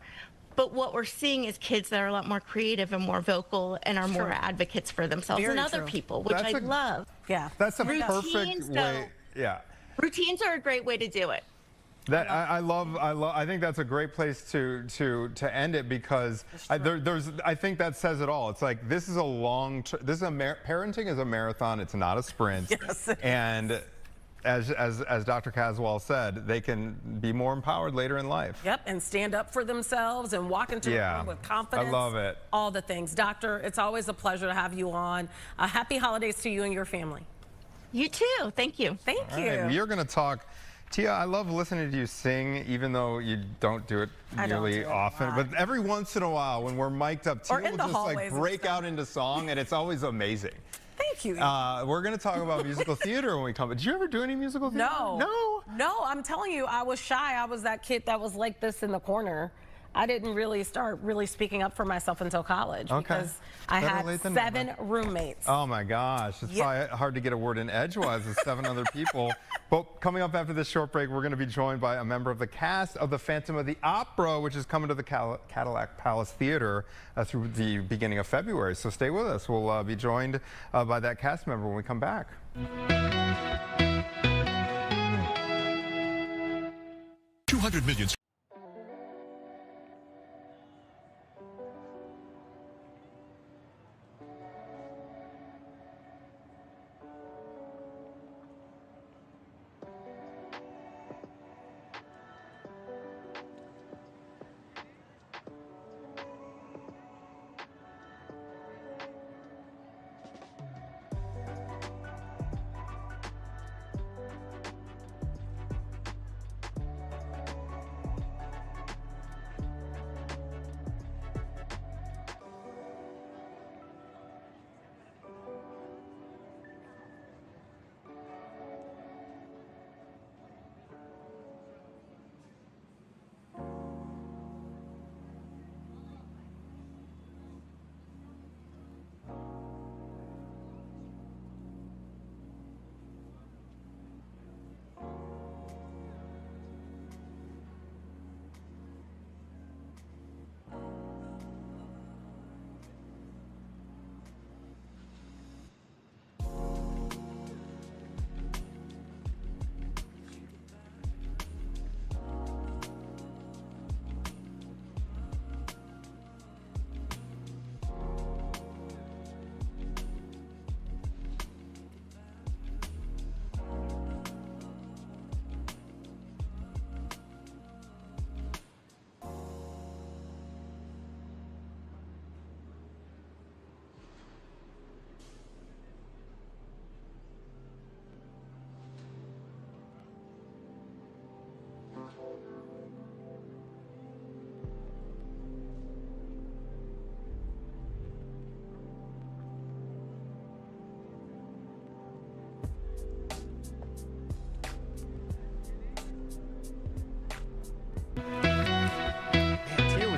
but what we're seeing is kids that are a lot more creative and more vocal and are more advocates for themselves and other people, which I love. Yeah. That's a perfect way. Yeah. Routines are a great way to do it. That I think that's a great place to end it, because I think that says it all. It's like, this is a parenting is a marathon. It's not a sprint. Yes. And as Dr. Caswell said, they can be more empowered later in life. Yep, and stand up for themselves and walk into the room with confidence. I love it. All the things. Doctor, it's always a pleasure to have you on. Happy holidays to you and your family. You too. Thank you. Thank you. Right, we are going to talk. Tia, I love listening to you sing, even though you don't do it nearly often. But every once in a while, when we're mic'd up, Tia will just like break out into song, and it's always amazing. Thank you. We're going to talk about musical theater when we come. Did you ever do any musical theater? No, I'm telling you, I was shy. I was that kid that was like this in the corner. I didn't really start speaking up for myself until college, because I had 7 roommates. Oh my gosh, it's probably hard to get a word in edgewise with 7 other people. But coming up after this short break, we're going to be joined by a member of the cast of the Phantom of the Opera, which is coming to the Cadillac Palace Theater through the beginning of February. So stay with us. We'll be joined by that cast member when we come back. 200 million.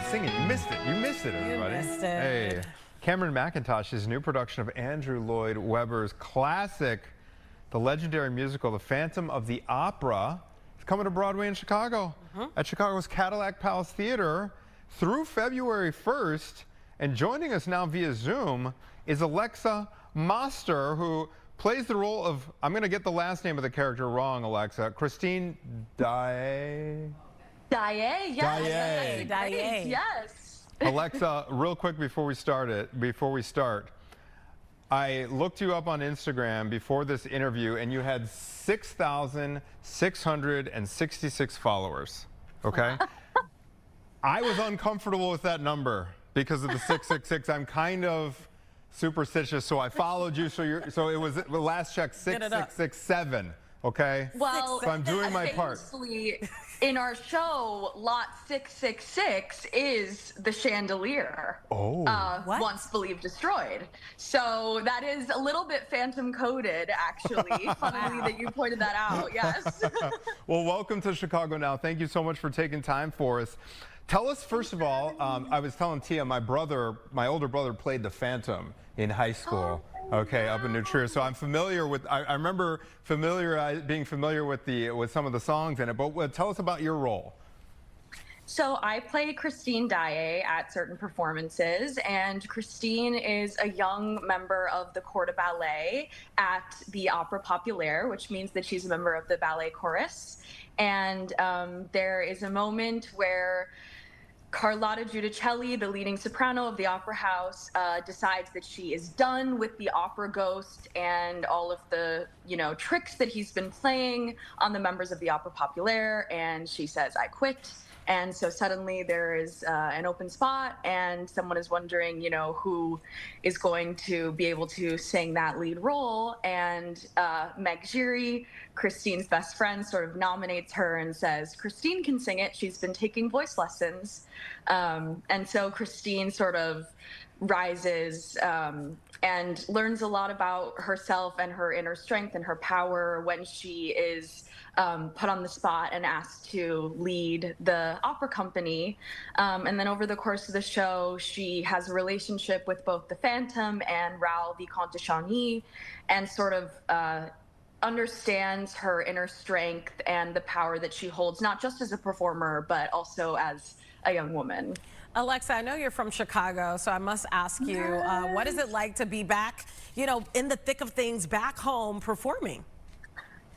singing. You missed it. You missed it, everybody. You missed it. Hey. Cameron McIntosh's new production of Andrew Lloyd Webber's classic, the legendary musical, The Phantom of the Opera, is coming to Broadway in Chicago at Chicago's Cadillac Palace Theater through February 1st. And joining us now via Zoom is Alexa Moster, who plays the role of, I'm going to get the last name of the character wrong, Alexa, Christine Daae. Daae, yes. Daae. Yes. Alexa, real quick before we start, I looked you up on Instagram before this interview, and you had 6,666 followers. Okay, I was uncomfortable with that number because of the 666. I'm kind of superstitious, so I followed you. So it was the last check 6667. Okay. Well, so I'm doing my part. famously, in our show, lot 666 is the chandelier. Once believed destroyed. So that is a little bit phantom coded, actually. Funnily that you pointed that out. Yes. Well, welcome to Chicago Now. Thank you so much for taking time for us. Tell us, first of all, I was telling Tia, my older brother played the Phantom in high school. Okay, up in New Trier. So I'm familiar with, I remember being familiar with some of the songs in it, but tell us about your role. So I play Christine Daae at certain performances, and Christine is a young member of the corps de ballet at the Opera Populaire, which means that she's a member of the ballet chorus. And there is a moment where Carlotta Giudicelli, the leading soprano of the opera house, decides that she is done with the opera ghost and all of the, tricks that he's been playing on the members of the Opera Populaire, and she says, "I quit." And so suddenly there is an open spot, and someone is wondering, who is going to be able to sing that lead role. And Meg Giry, Christine's best friend, sort of nominates her and says, "Christine can sing it. She's been taking voice lessons." And so Christine sort of rises and learns a lot about herself and her inner strength and her power when she is put on the spot and asked to lead the opera company. And then over the course of the show, she has a relationship with both the Phantom and Raoul Vicomte de Chagny, and sort of understands her inner strength and the power that she holds, not just as a performer, but also as a young woman. Alexa, I know you're from Chicago, so I must ask you, what is it like to be back, in the thick of things, back home performing?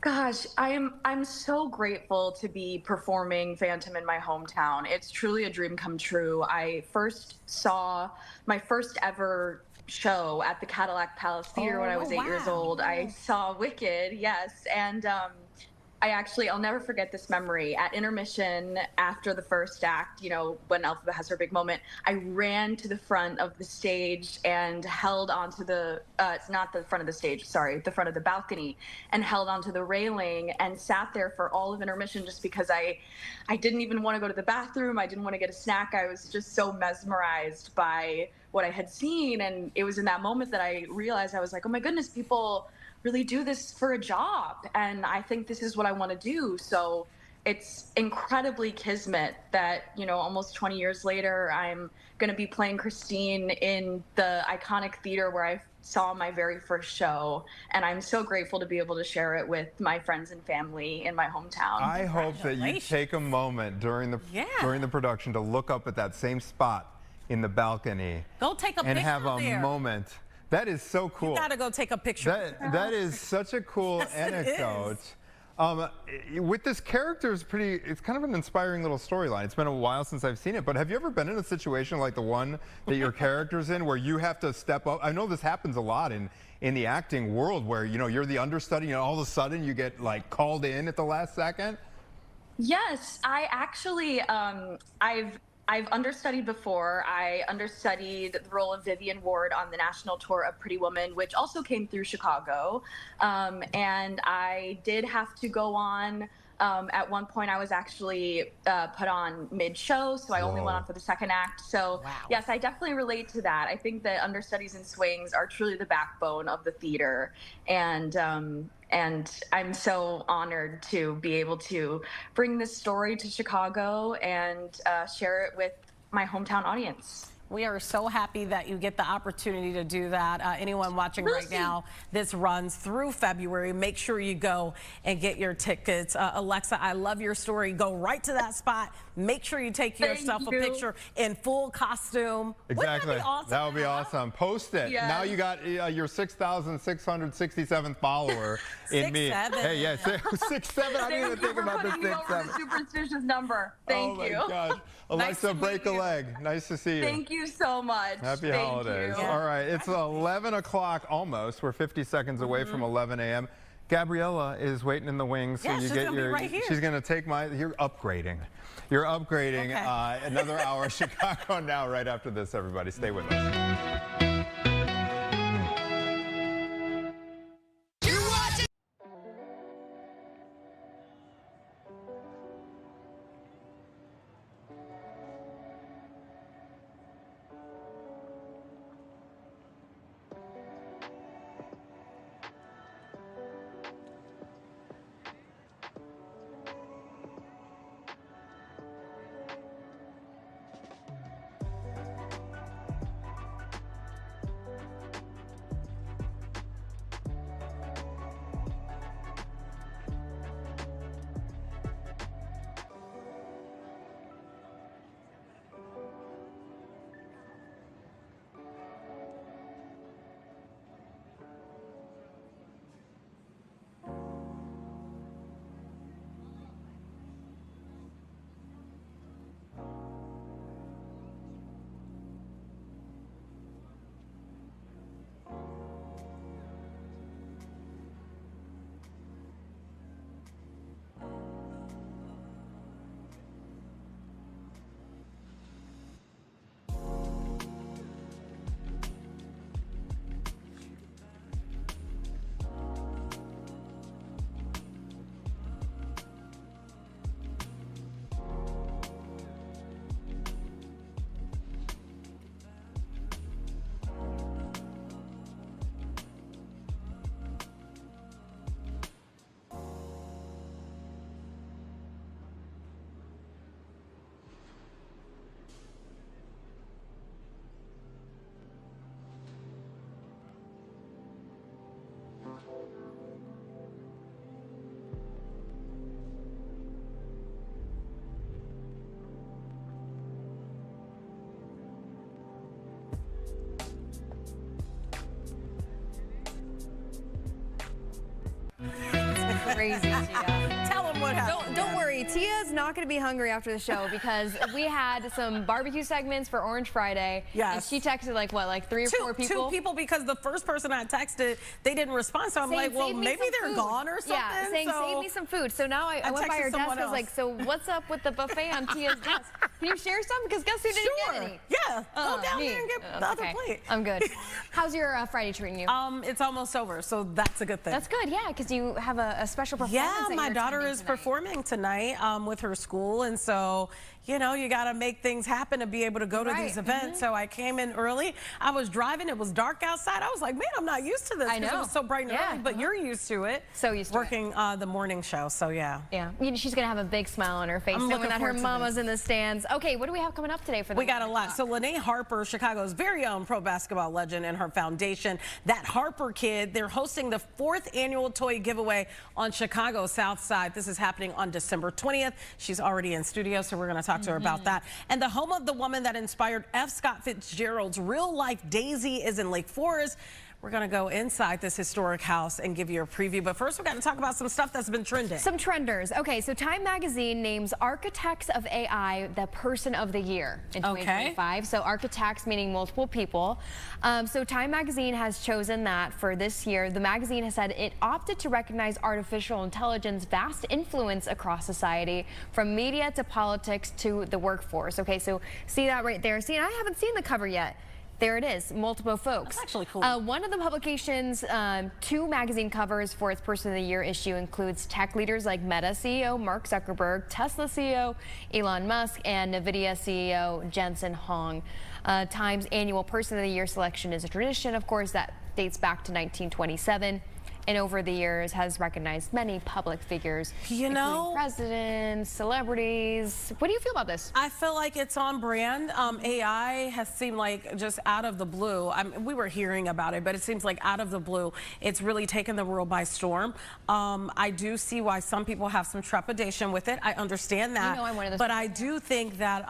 Gosh, I'm so grateful to be performing Phantom in my hometown. It's truly a dream come true. I first saw my first ever show at the Cadillac Palace Theater when I was 8 years old. I saw Wicked, yes, and I'll never forget this memory. At intermission, after the first act, when Elphaba has her big moment, I ran to the front of the stage and held onto it's not the front of the stage, sorry, the front of the balcony, and held onto the railing and sat there for all of intermission just because I didn't even want to go to the bathroom. I didn't want to get a snack. I was just so mesmerized by what I had seen. And it was in that moment that I realized, I was like, oh my goodness, people really do this for a job, and I think this is what I want to do. So it's incredibly kismet that, almost 20 years later, I'm going to be playing Christine in the iconic theater where I saw my very first show, and I'm so grateful to be able to share it with my friends and family in my hometown. I hope that you take a moment during the production to look up at that same spot in the balcony. Go take a picture and have a there. moment. That is so cool. You gotta go take a picture. That is such a cool Yes, anecdote. With this character, it's kind of an inspiring little storyline. It's been a while since I've seen it, but have you ever been in a situation like the one that your character's in, where you have to step up? I know this happens a lot in the acting world, where you're the understudy, and all of a sudden you get called in at the last second. Yes, I actually I've understudied before. I understudied the role of Vivian Ward on the national tour of Pretty Woman, which also came through Chicago. And I did have to go on. At one point, I was actually put on mid-show, so I only went on for the second act. So, yes, I definitely relate to that. I think that understudies and swings are truly the backbone of the theater. And I'm so honored to be able to bring this story to Chicago and share it with my hometown audience. We are so happy that you get the opportunity to do that. Anyone watching right now, this runs through February. Make sure you go and get your tickets. Alexa, I love your story. Go right to that spot. Make sure you take yourself a picture in full costume. Exactly. Wouldn't that be awesome? That would be awesome. Post it. Yes. Now you got your 6,667th follower in me. 6'7". Hey, yeah, 6'7". I didn't even think about the Thank you for putting me over 6'7". the superstitious number. Thank you. Oh my gosh. Alexa, break a leg. Nice to see you. Thank you so much. Happy Thank holidays. you. All right, it's 11 o'clock almost. We're 50 seconds away from 11 a.m. Gabriella is waiting in the wings. So Yeah, you she's get gonna be your. right here. She's going to take my. You're upgrading. You're upgrading. Okay. Another hour of Chicago Now right after this. Everybody, stay with us. Crazy, Tia. Tell them what happened. Don't worry, Tia's not going to be hungry after the show because we had some barbecue segments for Orange Friday. Yes. And she texted like what, like 3 or 4 people? 2 people, because the first person I texted, they didn't respond. So I'm like, well, maybe they're gone or something. Yeah, saying save me some food. So now I went by her desk. I was like, so what's up with the buffet on Tia's desk? Can you share some? Because guess who didn't get any? Yeah, go down there and get the other okay. plate. I'm good. How's your Friday treating you? It's almost over, so that's a good thing. That's good, yeah, because you have a special performance. Yeah, my daughter is performing tonight with her school, and so, you know, you got to make things happen to be able to go to these events. So I came in early. I was driving. It was dark outside. I was like, man, I'm not used to this. I know. It was so bright and early, but you're used to it. So used to working the morning show, so yeah. Yeah, she's going to have a big smile on her face knowing that her mama's in the stands. Okay, what do we have coming up today for the We got a lot. So Lene Harper, Chicago's very own pro basketball legend, and her foundation, That Harper Kid, they're hosting the 4th annual toy giveaway on Chicago's South Side. This is happening on December 20th. She's already in studio, so we're going to talk to her about that. And the home of the woman that inspired F. Scott Fitzgerald's real-life Daisy is in Lake Forest. We're going to go inside this historic house and give you a preview. But first, we've got to talk about some stuff that's been trending. Some trenders. Okay, so Time Magazine names Architects of AI the Person of the Year in 2025. So architects meaning multiple people. So Time Magazine has chosen that for this year. The magazine has said it opted to recognize artificial intelligence's vast influence across society, from media to politics to the workforce. Okay, so see that right there. See, and I haven't seen the cover yet. There it is, multiple folks. That's actually cool. One of the publication's 2 magazine covers for its Person of the Year issue includes tech leaders like Meta CEO Mark Zuckerberg, Tesla CEO Elon Musk, and NVIDIA CEO Jensen Huang. Time's annual Person of the Year selection is a tradition, of course, that dates back to 1927. and over the years has recognized many public figures, including presidents, celebrities. What do you feel about this? I feel like it's on brand. AI has seemed like just out of the blue. We were hearing about it, but it seems like out of the blue, it's really taken the world by storm. I do see why some people have some trepidation with it. I understand that. I'm one of those but I do think that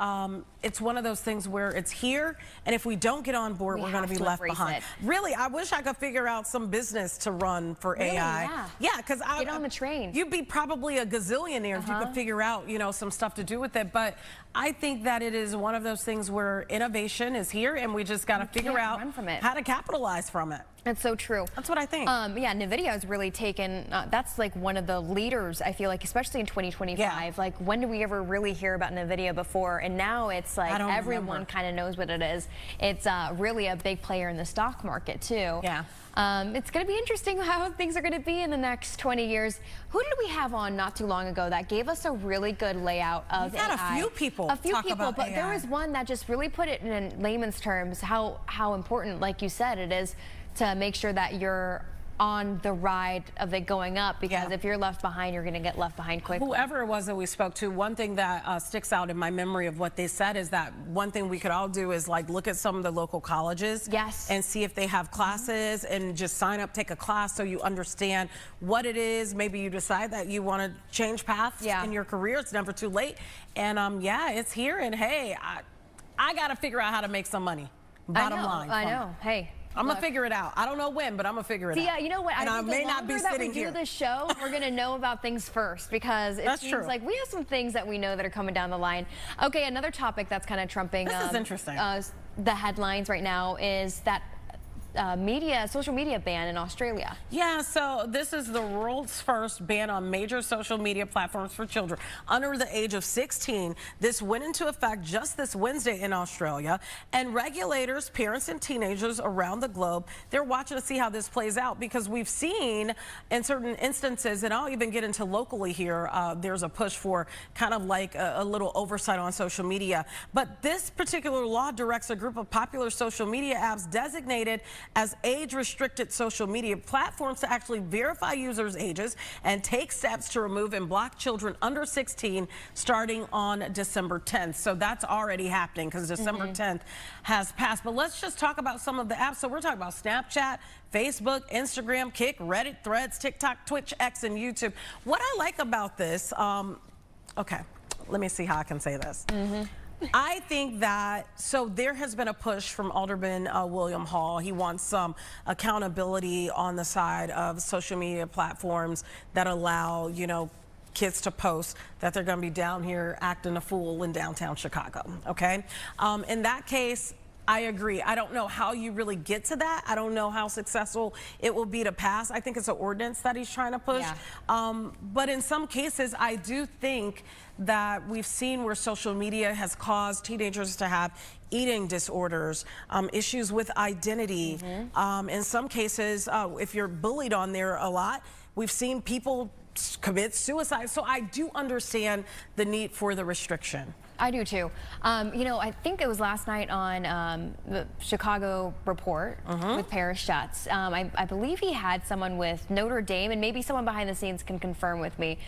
it's one of those things where it's here, and if we don't get on board, we're going to be left behind. Really, I wish I could figure out some business to run for AI. Yeah, because get on the train. You'd be probably a gazillionaire if you could figure out, some stuff to do with it. But I think that it is one of those things where innovation is here, and we just got to figure out how to capitalize from it. That's so true. That's what I think. Yeah, NVIDIA has really taken, that's like one of the leaders, I feel like, especially in 2025. Yeah. Like, when do we ever really hear about NVIDIA before? And now it's like everyone kind of knows what it is. It's really a big player in the stock market, too. Yeah. It's going to be interesting how things are going to be in the next 20 years. Who did we have on not too long ago that gave us a really good layout of AI? A few people but AI. there was one that just really put it in layman's terms how important, like you said, it is to make sure that you're on the ride of it going up, because if you're left behind, you're going to get left behind quickly. Whoever it was that we spoke to, one thing that sticks out in my memory of what they said is that one thing we could all do is like look at some of the local colleges and see if they have classes and just sign up, take a class so you understand what it is. Maybe you decide that you want to change paths in your career. It's never too late. And yeah, it's here. And hey, I got to figure out how to make some money. Bottom line. I know. Hey. I'm going to figure it out. I don't know when, but I'm going to figure it out. Yeah, you know what? And I may not be sitting here. The show, we're going to know about things first, because it seems like we have some things that we know that are coming down the line. Okay, another topic that's kind of trumping this is interesting. The headlines right now is that social media ban in Australia. Yeah, so this is the world's first ban on major social media platforms for children under the age of 16. This went into effect just this Wednesday in Australia, and regulators, parents, and teenagers around the globe, they're watching to see how this plays out, because we've seen in certain instances, and I'll even get into locally here, there's a push for kind of like a little oversight on social media. But this particular law directs a group of popular social media apps designated as age-restricted social media platforms to actually verify users' ages and take steps to remove and block children under 16 starting on December 10th. So that's already happening, because December 10th has passed. But let's just talk about some of the apps. So we're talking about Snapchat, Facebook, Instagram, Kick, Reddit, Threads, TikTok, Twitch, X, and YouTube. What I like about this, okay, let me see how I can say this. I think that, so there has been a push from Alderman William Hall. He wants some accountability on the side of social media platforms that allow, kids to post that they're going to be down here acting a fool in downtown Chicago, okay? In that case, I agree. I don't know how you really get to that. I don't know how successful it will be to pass. I think it's an ordinance that he's trying to push. But in some cases, I do think that we've seen where social media has caused teenagers to have eating disorders, issues with identity. In some cases, if you're bullied on there a lot, we've seen people commit suicide. So I do understand the need for the restriction. I do too. I think it was last night on the Chicago Report with Paris Schutz. I believe he had someone with Notre Dame, and maybe someone behind the scenes can confirm with me.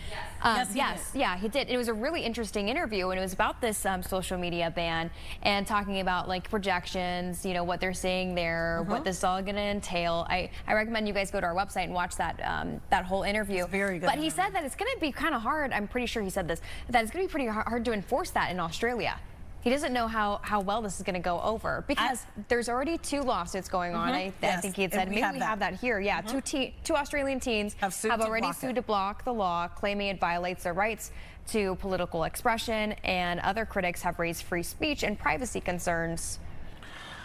Yes, he did. It was a really interesting interview, and it was about this social media ban and talking about like projections, what they're saying there, what this is all going to entail. I recommend you guys go to our website and watch that that whole interview. It's very good. But he said that it's going to be kind of hard. I'm pretty sure he said this, that it's going to be pretty hard to enforce that in Australia. He doesn't know how well this is going to go over, because there's already 2 lawsuits going on. I think he had said, maybe we have that here. Yeah, 2 Australian teens have already sued to block the law, claiming it violates their rights to political expression, and other critics have raised free speech and privacy concerns.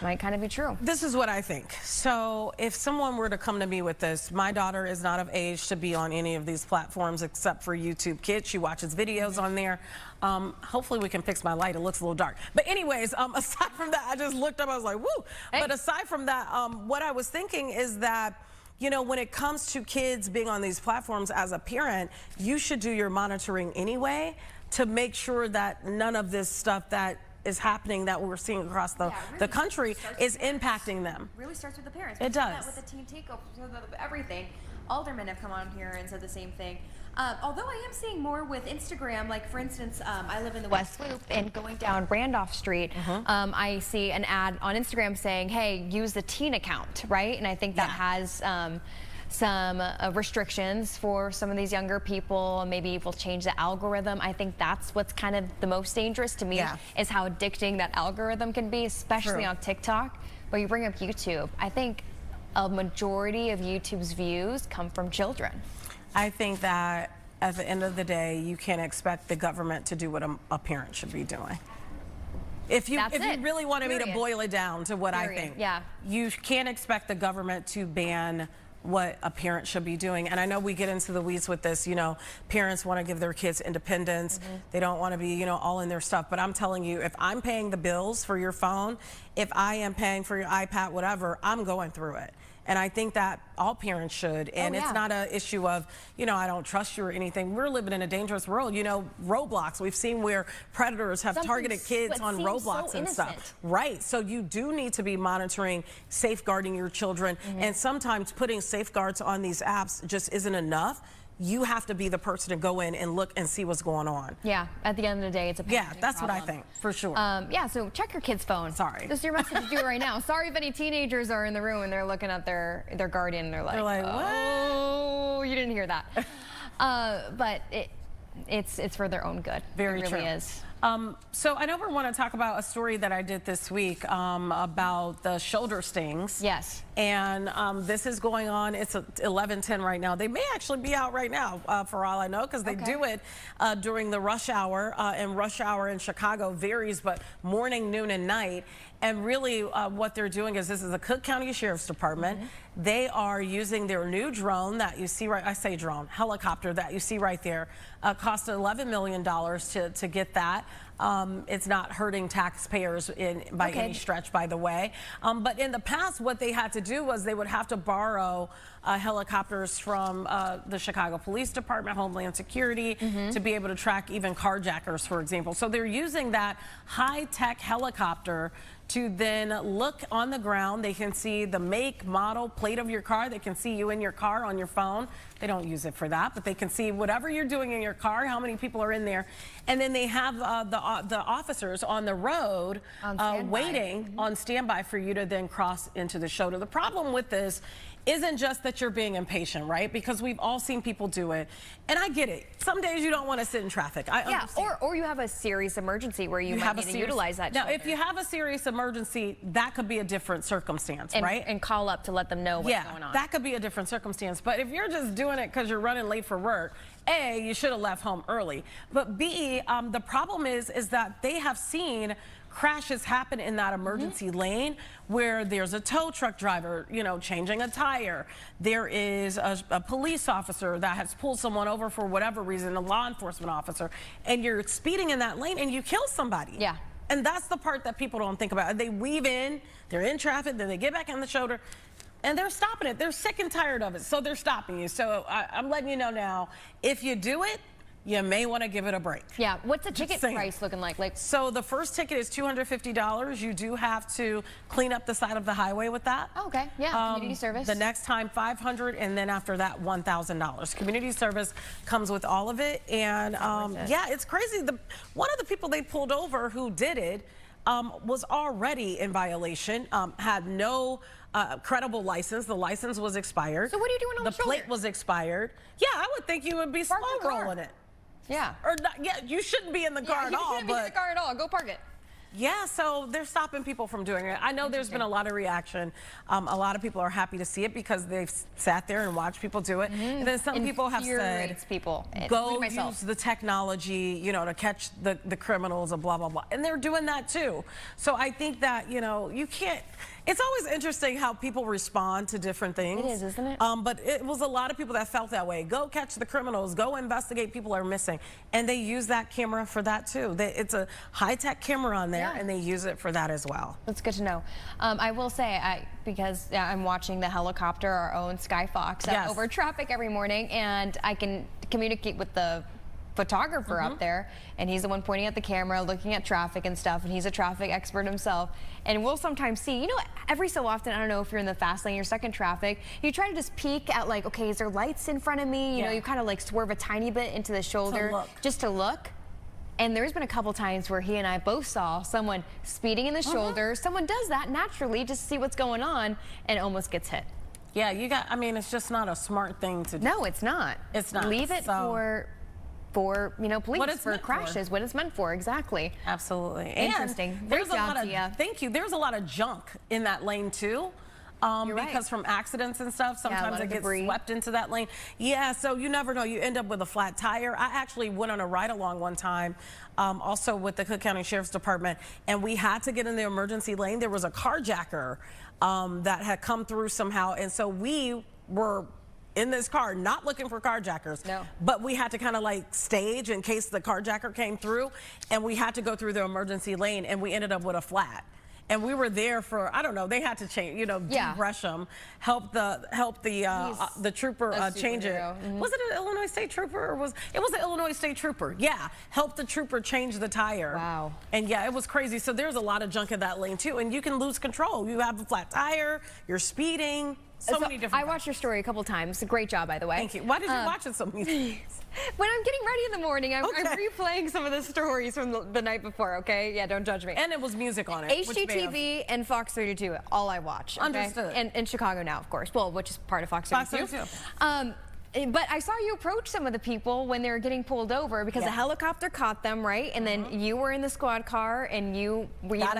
Might kind of be true. This is what I think. So if someone were to come to me with this, my daughter is not of age to be on any of these platforms except for YouTube Kids. She watches videos on there. Hopefully we can fix my light. It looks a little dark. But anyways, aside from that, I just looked up, I was like, woo. Hey. But aside from that, what I was thinking is that, when it comes to kids being on these platforms, as a parent, you should do your monitoring anyway to make sure that none of this stuff that is happening, that we're seeing across the country, is impacting them. Really starts with the parents. It does. With the teen takeover, everything. aldermen have come on here and said the same thing. Although I am seeing more with Instagram, like for instance, I live in the West Loop, and going down Randolph Street, I see an ad on Instagram saying, hey, use the teen account, right? And I think that has some restrictions for some of these younger people. Maybe we'll change the algorithm. I think that's what's kind of the most dangerous to me, is how addicting that algorithm can be, especially on TikTok. But you bring up YouTube. I think a majority of YouTube's views come from children. I think that at the end of the day, you can't expect the government to do what a parent should be doing. If you really wanted me to boil it down to what I think, you can't expect the government to ban what a parent should be doing. And I know we get into the weeds with this, you know, parents want to give their kids independence. They don't want to be, you know, all in their stuff. But I'm telling you, if I'm paying the bills for your phone, if I am paying for your iPad, whatever, I'm going through it. And I think that all parents should. And it's not an issue of, you know, I don't trust you or anything. We're living in a dangerous world. You know, Roblox, we've seen where predators have targeted kids on Roblox and stuff. Right. So you do need to be monitoring, safeguarding your children. And sometimes putting safeguards on these apps just isn't enough. You have to be the person to go in and look and see what's going on. Yeah, at the end of the day, it's a that's problem. What I think, for sure. Yeah, so check your kid's phone. Sorry. This is your message to do right now. Sorry if any teenagers are in the room and they're looking at their guardian and they're like, oh, you didn't hear that. But it's for their own good. Very true. It really is. So I know we want to talk about a story that I did this week about the shoulder stings. Yes. And this is going on. It's 11:10 right now. They may actually be out right now, for all I know, because they do it during the rush hour. And rush hour in Chicago varies, but morning, noon, and night. And really what they're doing is, this is the Cook County Sheriff's Department. They are using their new drone that you see right, I say drone, helicopter that you see right there. Cost $11 million to get that. It's not hurting taxpayers by any stretch, by the way. But in the past, what they had to do was they would have to borrow helicopters from the Chicago Police Department, Homeland Security, to be able to track even carjackers, for example. So they're using that high-tech helicopter to then look on the ground. They can see the make, model, plate of your car. They can see you in your car on your phone. They don't use it for that, but they can see whatever you're doing in your car, how many people are in there. And then they have the officers on the road waiting on standby for you to then cross into the shoulder. The problem with this isn't just that you're being impatient, right? Because we've all seen people do it. And I get it. Some days you don't want to sit in traffic. I understand. Or you have a serious emergency where you might need to utilize that shoulder. Now, if you have a serious emergency, that could be a different circumstance, right? And call up to let them know what's going on. That could be a different circumstance. But if you're just doing it because you're running late for work, A, you should have left home early. But B, the problem is that they have seen crashes happen in that emergency lane where there's a tow truck driver, you know, changing a tire. There is a police officer that has pulled someone over for whatever reason, a law enforcement officer, and you're speeding in that lane and you kill somebody. Yeah. And that's the part that people don't think about. They weave in, they're in traffic, then they get back on the shoulder, and they're stopping it. They're sick and tired of it, so they're stopping you. So I'm letting you know now, if you do it, you may want to give it a break. Yeah, what's the ticket price looking like? So the first ticket is $250. You do have to clean up the side of the highway with that. Oh, okay, yeah, community service. The next time, $500, and then after that, $1,000. Community service comes with all of it, and yeah, it's crazy. One of the people they pulled over who did it was already in violation, had no credible license. The license was expired. So what are you doing on the shoulder? The plate was expired. Yeah, I would think you would be slow rolling it. Yeah. Or not, yeah, you shouldn't be in the car at all. You shouldn't be in the car at all. Go park it. Yeah, so they're stopping people from doing it. I know there's been a lot of reaction. A lot of people are happy to see it because they've sat there and watched people do it. And then some people have said, go use the technology, you know, to catch the criminals and blah, blah, blah. And they're doing that too. So I think that, you know, you can't, it's always interesting how people respond to different things. It is, isn't it? But it was a lot of people that felt that way. Go catch the criminals, go investigate people are missing. And they use that camera for that too. It's a high-tech camera on there, and they use it for that as well. That's good to know. I will say, because I'm watching the helicopter, our own Sky Fox, over traffic every morning, and I can communicate with the photographer up there, and he's the one pointing at the camera, looking at traffic and stuff, and he's a traffic expert himself. And we'll sometimes see, you know, every so often, I don't know if you're in the fast lane, you're stuck in traffic, you try to just peek at like, okay, is there lights in front of me? You know, you kind of like swerve a tiny bit into the shoulder just to look. And there's been a couple times where he and I both saw someone speeding in the shoulder. Someone does that naturally just to see what's going on and almost gets hit. Yeah, you got, I mean, it's just not a smart thing to do. No, it's not. It's not. Leave it for you know, police, for crashes, what it's meant for, exactly. Absolutely. Interesting. And there's a lot of, thank you, there's a lot of junk in that lane too. Because from accidents and stuff, sometimes it gets swept into that lane. Yeah, so you never know. You end up with a flat tire. I actually went on a ride-along one time, also with the Cook County Sheriff's Department, and we had to get in the emergency lane. There was a carjacker that had come through somehow, and so we were in this car, not looking for carjackers, but we had to kind of like stage in case the carjacker came through, and we had to go through the emergency lane, and we ended up with a flat. And we were there for, I don't know, they had to change, you know, de-brush them, help the trooper change it. Was it an Illinois State Trooper or it was an Illinois State Trooper? Yeah, help the trooper change the tire. Wow. And yeah, it was crazy. So there's a lot of junk in that lane too, and you can lose control. You have a flat tire, you're speeding. So many different. I watched your story a couple times. Great job, by the way. Thank you. Why did you watch it so many times? When I'm getting ready in the morning, I'm replaying some of the stories from the night before, okay? Yeah, don't judge me. And it was music on it. HGTV and Fox 32, all I watch. Okay? Understood. And Chicago Now, of course. Well, which is part of Fox 32. But I saw you approach some of the people when they were getting pulled over because the helicopter caught them, right? And then you were in the squad car and you got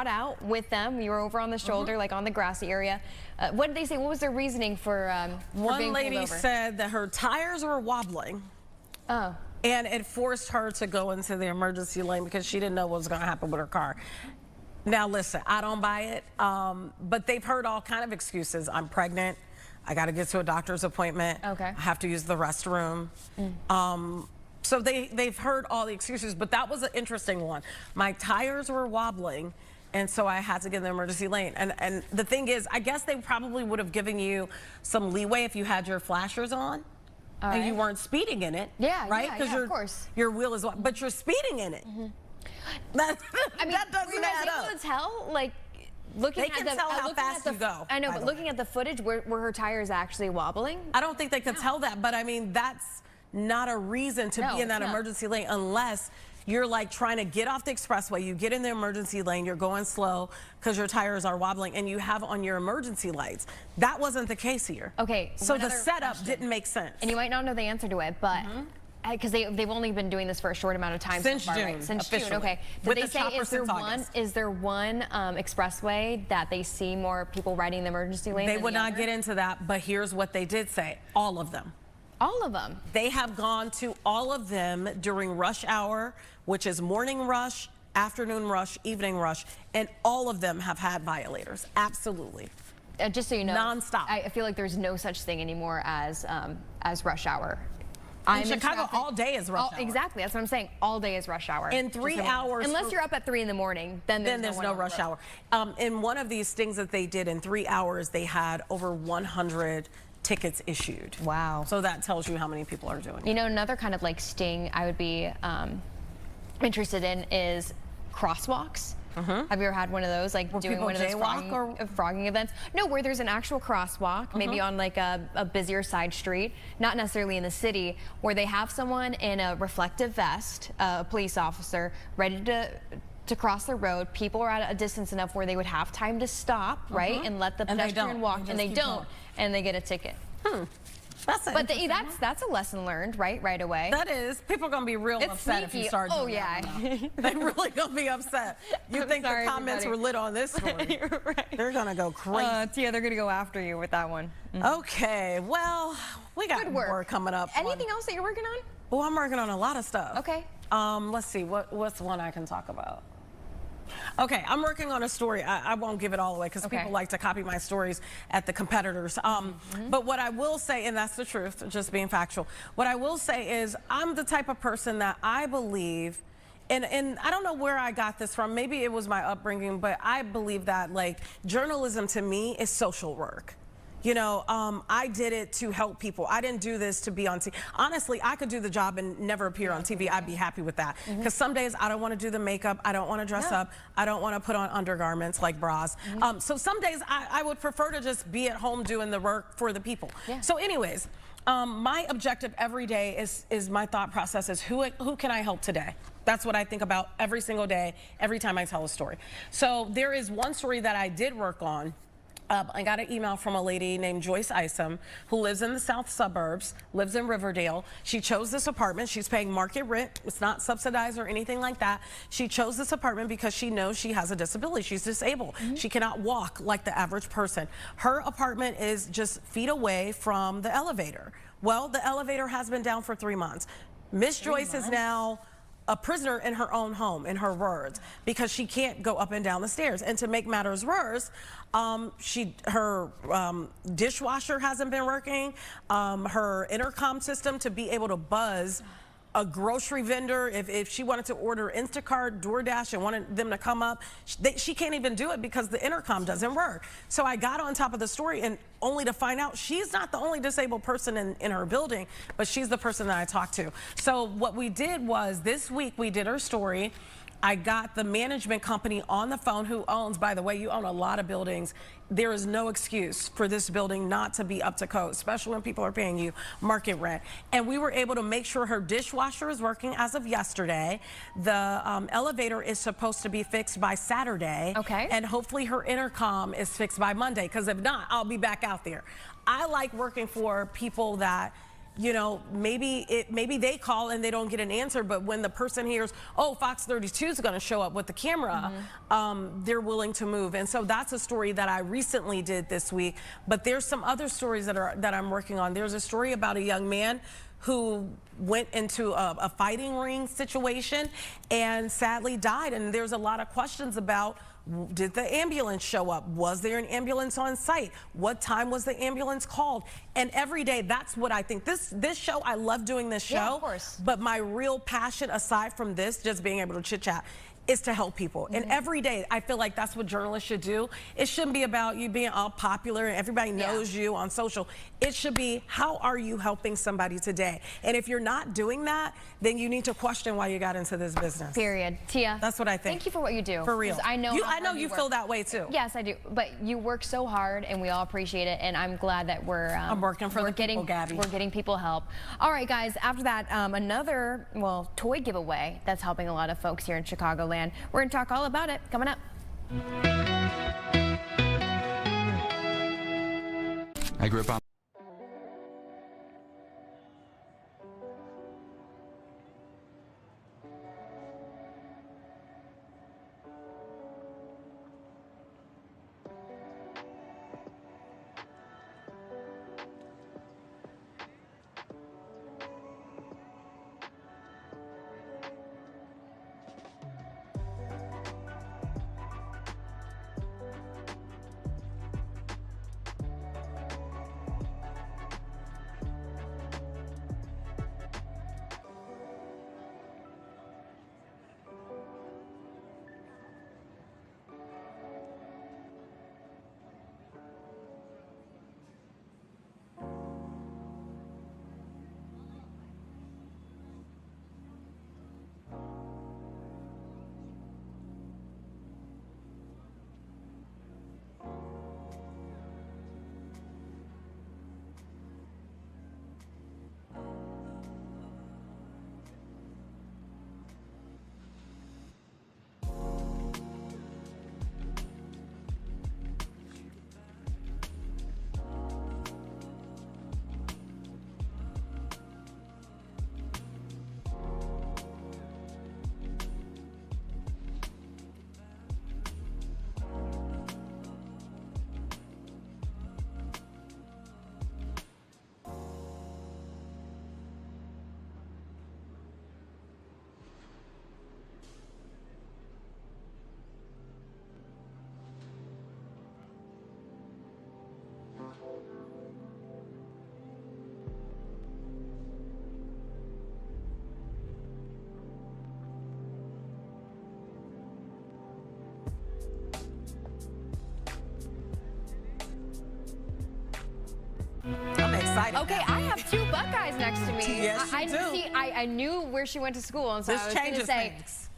out with them. You were over on the shoulder, like on the grassy area. What did they say? What was their reasoning for One lady said that her tires were wobbling. Oh. And it forced her to go into the emergency lane because she didn't know what was going to happen with her car. Now, listen, I don't buy it, but they've heard all kind of excuses. I'm pregnant. I got to get to a doctor's appointment. Okay. I have to use the restroom. So they've heard all the excuses, but that was an interesting one. My tires were wobbling, and so I had to get in the emergency lane. And the thing is, I guess they probably would have given you some leeway if you had your flashers on. And you weren't speeding in it. Yeah, right? Because of course. Your wheel is, but you're speeding in it. That doesn't add up. Were you able to tell, like, looking they can tell how fast you go. I know, but looking at the footage, were her tires actually wobbling? I don't think they could tell that, but I mean, that's not a reason to be in that emergency lane unless you're like trying to get off the expressway, you get in the emergency lane, you're going slow because your tires are wobbling and you have on your emergency lights. That wasn't the case here. Okay. So the setup didn't make sense. And you might not know the answer to it, but because they've only been doing this for a short amount of time since so far, June, right? Since officially. June. Okay. Did they say is there one expressway that they see more people riding the emergency lane? They would not get into that, but here's what they did say: all of them. All of them. They have gone to all of them during rush hour, which is morning rush, afternoon rush, evening rush, and all of them have had violators. Absolutely. Just so you know, nonstop. I feel like there's no such thing anymore as rush hour. In Chicago, all day is rush hour. Exactly, that's what I'm saying. All day is rush hour. In 3 hours. Unless you're up at 3 in the morning, then there's no rush hour. In one of these things that they did in 3 hours, they had over 100 tickets issued. Wow. So that tells you how many people are doing it. You know, another kind of like sting I would be interested in is crosswalks. Have you ever had one of those, like doing one of those frogging events? No, where there's an actual crosswalk, maybe on like a busier side street, not necessarily in the city, where they have someone in a reflective vest, a police officer, ready to cross the road. People are at a distance enough where they would have time to stop, right, and let the pedestrian walk, and they don't, and they get a ticket. But that's a lesson learned, right away. That is. People are going to be real upset if you start doing that. They're really going to be upset. You think the comments were lit on this story. They're going to go crazy. Yeah, they're going to go after you with that one. Okay, well, we got more coming up. Anything else that you're working on? Well, I'm working on a lot of stuff. Okay. Let's see, what's one I can talk about? Okay, I'm working on a story. I won't give it all away because people like to copy my stories at the competitors. But what I will say, and that's the truth, just being factual, what I will say is I'm the type of person that I believe, and I don't know where I got this from, maybe it was my upbringing, but I believe that like journalism to me is social work. You know, I did it to help people. I didn't do this to be on TV. Honestly, I could do the job and never appear on TV. I'd be happy with that. Because some days I don't want to do the makeup. I don't want to dress up. I don't want to put on undergarments like bras. So some days I would prefer to just be at home doing the work for the people. So anyways, my objective every day is my thought process is who can I help today? That's what I think about every single day, every time I tell a story. So there is one story that I did work on. I got an email from a lady named Joyce Isom, who lives in the south suburbs, lives in Riverdale. She chose this apartment. She's paying market rent. It's not subsidized or anything like that. She chose this apartment because she knows she has a disability. She's disabled. She cannot walk like the average person. Her apartment is just feet away from the elevator. Well, the elevator has been down for 3 months. Miss Joyce is now a prisoner in her own home, in her words, because she can't go up and down the stairs. And to make matters worse, her dishwasher hasn't been working. Her intercom system to be able to buzz a grocery vendor, if she wanted to order Instacart, DoorDash, and wanted them to come up, she can't even do it because the intercom doesn't work. So I got on top of the story, and only to find out she's not the only disabled person in her building, but she's the person that I talked to. So what we did was this week we did her story. I got the management company on the phone who owns, by the way, you own a lot of buildings. There is no excuse for this building not to be up to code, especially when people are paying you market rent. And we were able to make sure her dishwasher is working as of yesterday. The elevator is supposed to be fixed by Saturday. Okay. And hopefully her intercom is fixed by Monday, because if not, I'll be back out there. I like working for people that, you know, maybe they call and they don't get an answer, but when the person hears, oh, Fox 32 is going to show up with the camera, they're willing to move. And so that's a story that I recently did this week. But there's some other stories that I'm working on. There's a story about a young man who went into a fighting ring situation and sadly died. And there's a lot of questions about, did the ambulance show up? Was there an ambulance on site? What time was the ambulance called? And every day, that's what I think. This show, I love doing this show. Yeah, of course. But my real passion, aside from this, just being able to chit chat, is to help people. And every day, I feel like that's what journalists should do. It shouldn't be about you being all popular and everybody knows you on social. It should be, how are you helping somebody today? And if you're not doing that, then you need to question why you got into this business. Period. Tia. That's what I think. Thank you for what you do. For real. I know you feel that way too. Yes, I do. But you work so hard, and we all appreciate it. And I'm glad that I'm working for the people, Gabby. We're getting people help. All right, guys. After that, another toy giveaway that's helping a lot of folks here in Chicagoland. We're going to talk all about it coming up. I grew up on excited. Okay, I have 2 Buckeyes next to me. Yes, you do. See, I knew where she went to school, and so This I was going to changes say, things.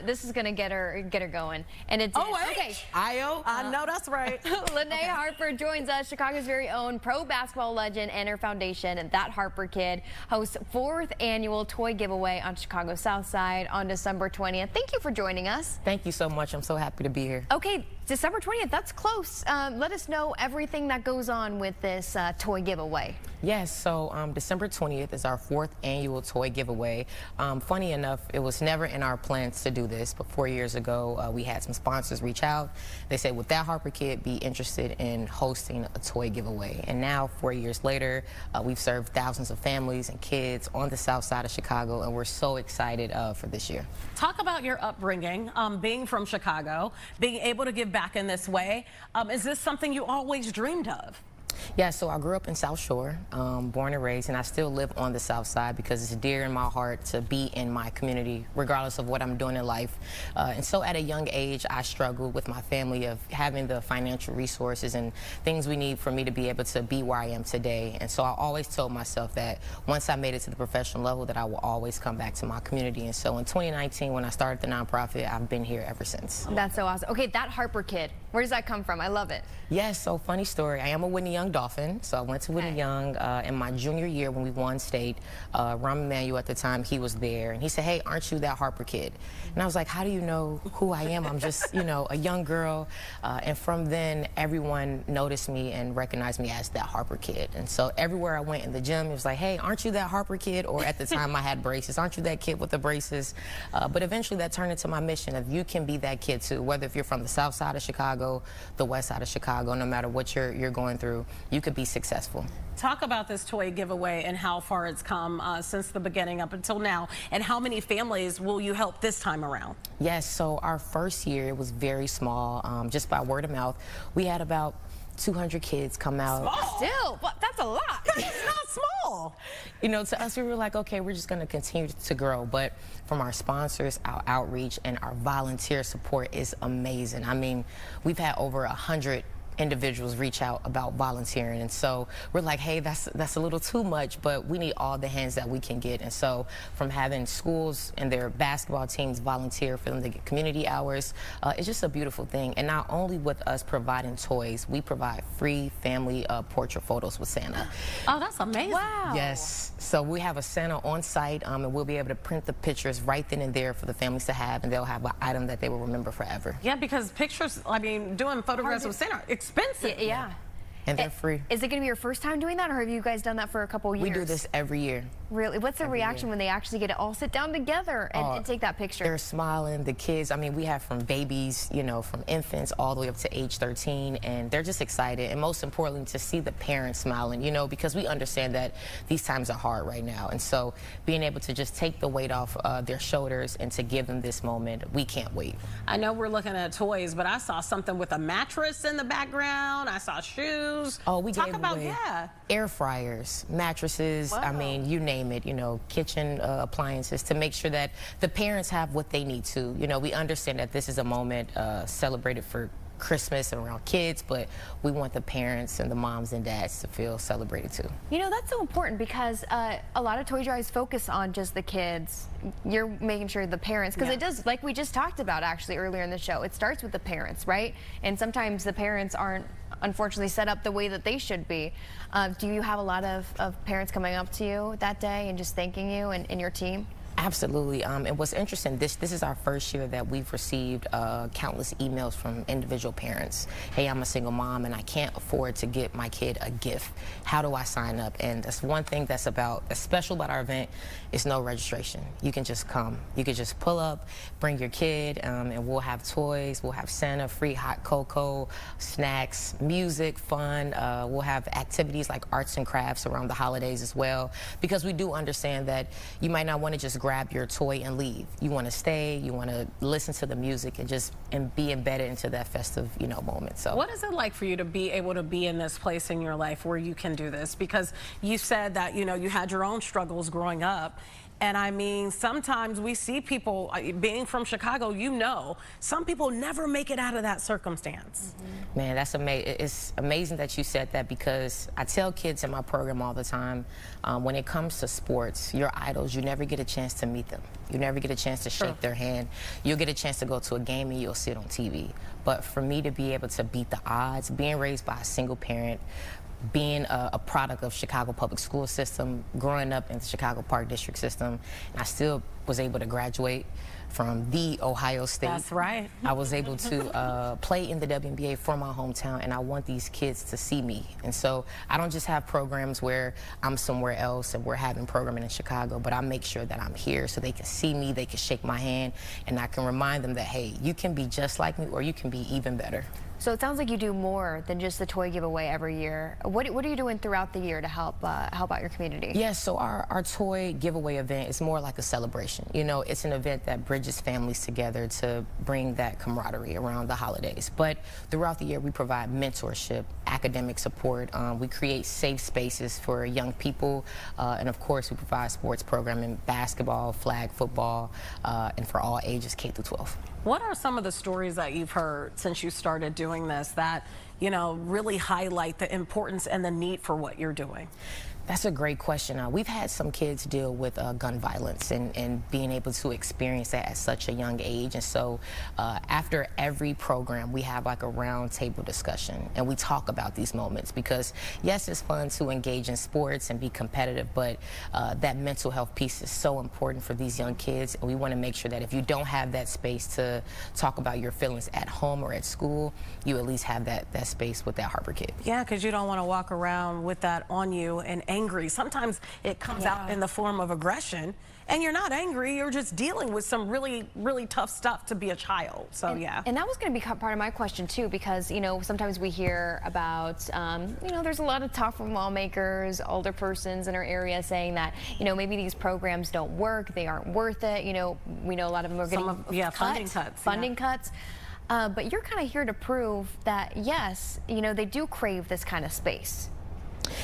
this is gonna get her going, and it did. Okay. I know that's right. Lene Harper joins us, Chicago's very own pro basketball legend, and her foundation, and That Harper Kid, hosts 4th annual toy giveaway on Chicago's South Side on December 20th. Thank you for joining us. Thank you so much. I'm so happy to be here. Okay, December 20th, that's close. Let us know everything that goes on with this toy giveaway. Yes, so December 20th is our 4th annual toy giveaway. Funny enough, it was never in our plans to do this, but 4 years ago, we had some sponsors reach out. They said, would That Harper Kid be interested in hosting a toy giveaway? And now, 4 years later, we've served thousands of families and kids on the South Side of Chicago, and we're so excited for this year. Talk about your upbringing, being from Chicago, being able to give back in this way. Is this something you always dreamed of? Yeah, so I grew up in South Shore, born and raised, and I still live on the South Side because it's dear in my heart to be in my community, regardless of what I'm doing in life. And so at a young age, I struggled with my family of having the financial resources and things we need for me to be able to be where I am today. And so I always told myself that once I made it to the professional level, that I will always come back to my community. And so in 2019, when I started the nonprofit, I've been here ever since. That's so awesome. Okay, That Harper Kid, where does that come from? I love it. Yes, so funny story. I am a Whitney Young Dolphin, so I went to Whitney Young in my junior year when we won state. Rahm Emanuel at the time, he was there, and he said, hey, aren't you That Harper Kid? And I was like, how do you know who I am? I'm just, you know, a young girl. And from then, everyone noticed me and recognized me as That Harper Kid. And so everywhere I went in the gym, it was like, hey, aren't you That Harper Kid? Or at the time I had braces, aren't you that kid with the braces? But eventually that turned into my mission of you can be that kid too, whether if you're from the South Side of Chicago, the West Side of Chicago, no matter what you're going through, you could be successful. Talk about this toy giveaway and how far it's come since the beginning up until now, and how many families will you help this time around? Yes, so our first year, it was very small, just by word of mouth. We had about 200 kids come out. Small. Still, but that's a lot. It's not small. You know, to us, we were like, okay, we're just going to continue to grow. But from our sponsors, our outreach, and our volunteer support is amazing. I mean, we've had over 100 individuals reach out about volunteering, and so we're like, hey, that's a little too much, but we need all the hands that we can get. And so from having schools and their basketball teams volunteer for them to get community hours, it's just a beautiful thing. And not only with us providing toys, we provide free family portrait photos with Santa. Oh, that's amazing. Wow. Yes, so we have a Santa on site, and we'll be able to print the pictures right then and there for the families to have, and they'll have an item that they will remember forever. Yeah, because pictures, I mean, doing photographs with Santa, expensive. Yeah. And they're free. Is it going to be your first time doing that, or have you guys done that for a couple years? We do this every year. Really? What's the reaction when they actually get to all sit down together and take that picture? They're smiling. The kids, I mean, we have from babies, you know, from infants all the way up to age 13, and they're just excited. And most importantly, to see the parents smiling, you know, because we understand that these times are hard right now. And so being able to just take the weight off their shoulders and to give them this moment, we can't wait. I know we're looking at toys, but I saw something with a mattress in the background. I saw shoes. Oh, we Talk gave about, away yeah. air fryers, mattresses, Wow. I mean, you name it, you know, kitchen appliances, to make sure that the parents have what they need to. You know, we understand that this is a moment celebrated for Christmas and around kids, but we want the parents and the moms and dads to feel celebrated too. You know, that's so important because a lot of toy drives focus on just the kids. You're making sure the parents, because it does, like we just talked about actually earlier in the show, it starts with the parents, right? And sometimes the parents aren't unfortunately set up the way that they should be. Do you have a lot of parents coming up to you that day and just thanking you and your team? Absolutely. And what's interesting, this is our first year that we've received countless emails from individual parents. Hey, I'm a single mom and I can't afford to get my kid a gift. How do I sign up? And that's one thing that's special about our event is no registration. You can just come. You can just pull up, bring your kid, and we'll have toys, we'll have Santa, free hot cocoa, snacks, music, fun. We'll have activities like arts and crafts around the holidays as well, because we do understand that you might not want to just grab your toy and leave. You want to stay, you want to listen to the music and be embedded into that festive, you know, moment. So what is it like for you to be able to be in this place in your life where you can do this? Because you said that, you know, you had your own struggles growing up, And I mean, sometimes we see people, being from Chicago, you know, some people never make it out of that circumstance. Man, that's amazing. It's amazing that you said that, because I tell kids in my program all the time, when it comes to sports, your idols, you never get a chance to meet them. You never get a chance to shake their hand. You'll get a chance to go to a game and you'll see it on TV. But for me to be able to beat the odds, being raised by a single parent, being a product of Chicago public school system, growing up in the Chicago Park District system, and I still was able to graduate from the Ohio State. That's right. I was able to play in the WNBA for my hometown, and I want these kids to see me. And so I don't just have programs where I'm somewhere else and we're having programming in Chicago, but I make sure that I'm here so they can see me, they can shake my hand, and I can remind them that, hey, you can be just like me or you can be even better. So it sounds like you do more than just the toy giveaway every year. What are you doing throughout the year to help out your community? Yes, so our toy giveaway event is more like a celebration. You know, it's an event that bridges families together to bring that camaraderie around the holidays. But throughout the year, we provide mentorship, academic support. We create safe spaces for young people. And of course, we provide sports programming, basketball, flag football, and for all ages K through 12. What are some of the stories that you've heard since you started doing this that, you know, really highlight the importance and the need for what you're doing? That's a great question. We've had some kids deal with gun violence and being able to experience that at such a young age. And so after every program, we have like a round table discussion and we talk about these moments, because yes, it's fun to engage in sports and be competitive, but that mental health piece is so important for these young kids. And we want to make sure that if you don't have that space to talk about your feelings at home or at school, you at least have that space with that Harper kid. Yeah, because you don't want to walk around with that on you and angry. Sometimes it comes out in the form of aggression, and you're not angry, you're just dealing with some really, really tough stuff to be a child. So yeah. And that was going to be part of my question too, because, you know, sometimes we hear about, you know, there's a lot of talk from lawmakers, older persons in our area saying that, you know, maybe these programs don't work, they aren't worth it. You know, we know a lot of them are getting funding cuts. But you're kind of here to prove that, yes, you know, they do crave this kind of space.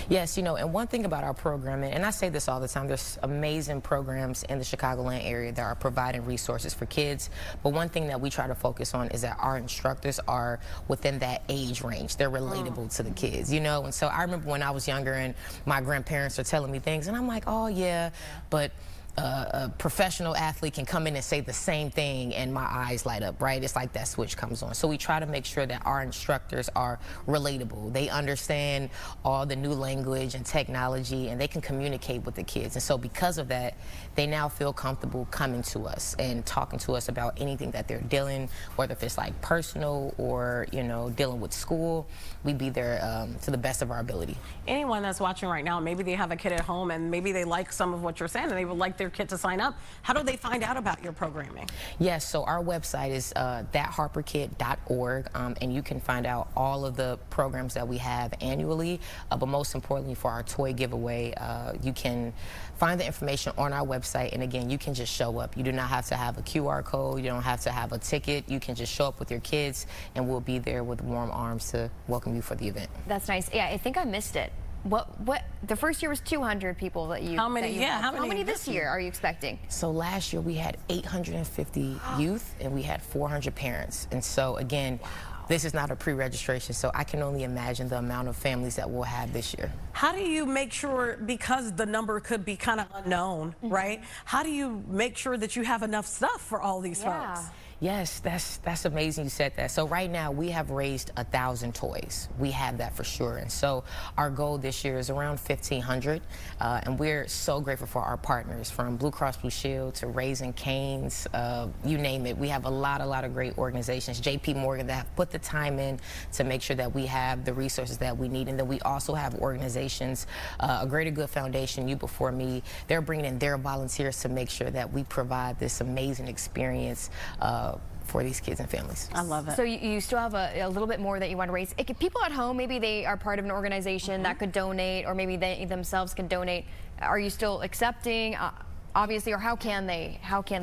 Yes, you know, and one thing about our programming, and I say this all the time, there's amazing programs in the Chicagoland area that are providing resources for kids. But one thing that we try to focus on is that our instructors are within that age range. They're relatable to the kids, you know. And so I remember when I was younger and my grandparents are telling me things, and I'm like, oh, yeah, but a professional athlete can come in and say the same thing and my eyes light up, right? It's like that switch comes on. So we try to make sure that our instructors are relatable. They understand all the new language and technology, and they can communicate with the kids. And so because of that, they now feel comfortable coming to us and talking to us about anything that they're dealing, whether if it's like personal or, you know, dealing with school. We be there to the best of our ability. Anyone that's watching right now, maybe they have a kid at home and maybe they like some of what you're saying and they would like their kid to sign up. How do they find out about your programming? Yes, so our website is thatharperkid.org, and you can find out all of the programs that we have annually. But most importantly, for our toy giveaway, you can find the information on our website, and again, you can just show up. You do not have to have a QR code. You don't have to have a ticket. You can just show up with your kids, and we'll be there with warm arms to welcome you for the event. That's nice. Yeah, I think I missed it. What the first year was 200 people that you. How many? How many this year are you expecting? So last year we had 850 youth and we had 400 parents. And so again, this is not a pre-registration, so I can only imagine the amount of families that we'll have this year. How do you make sure, because the number could be kind of unknown, right? How do you make sure that you have enough stuff for all these folks? Yes, that's amazing you said that. So right now we have raised 1,000 toys. We have that for sure. And so our goal this year is around 1,500. And we're so grateful for our partners, from Blue Cross Blue Shield to Raising Cane's, you name it. We have a lot of great organizations, JP Morgan, that have put the time in to make sure that we have the resources that we need. And then we also have organizations, a Greater Good Foundation, You Before Me. They're bringing in their volunteers to make sure that we provide this amazing experience for these kids and families. I love it. So you still have a little bit more that you want to raise. People at home, maybe they are part of an organization that could donate, or maybe they themselves can donate. Are you still accepting? obviously, or how can they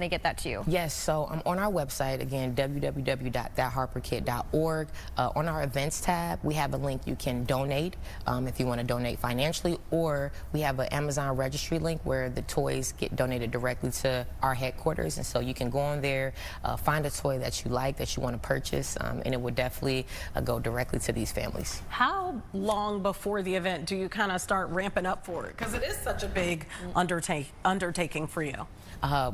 get that to you? Yes, so on our website, again, www.thatharperkid.org. On our events tab, we have a link you can donate if you want to donate financially, or we have an Amazon registry link where the toys get donated directly to our headquarters. And so you can go on there, find a toy that you like, that you want to purchase, and it would definitely go directly to these families. How long before the event do you kind of start ramping up for it? Because it is such a big undertaking for you.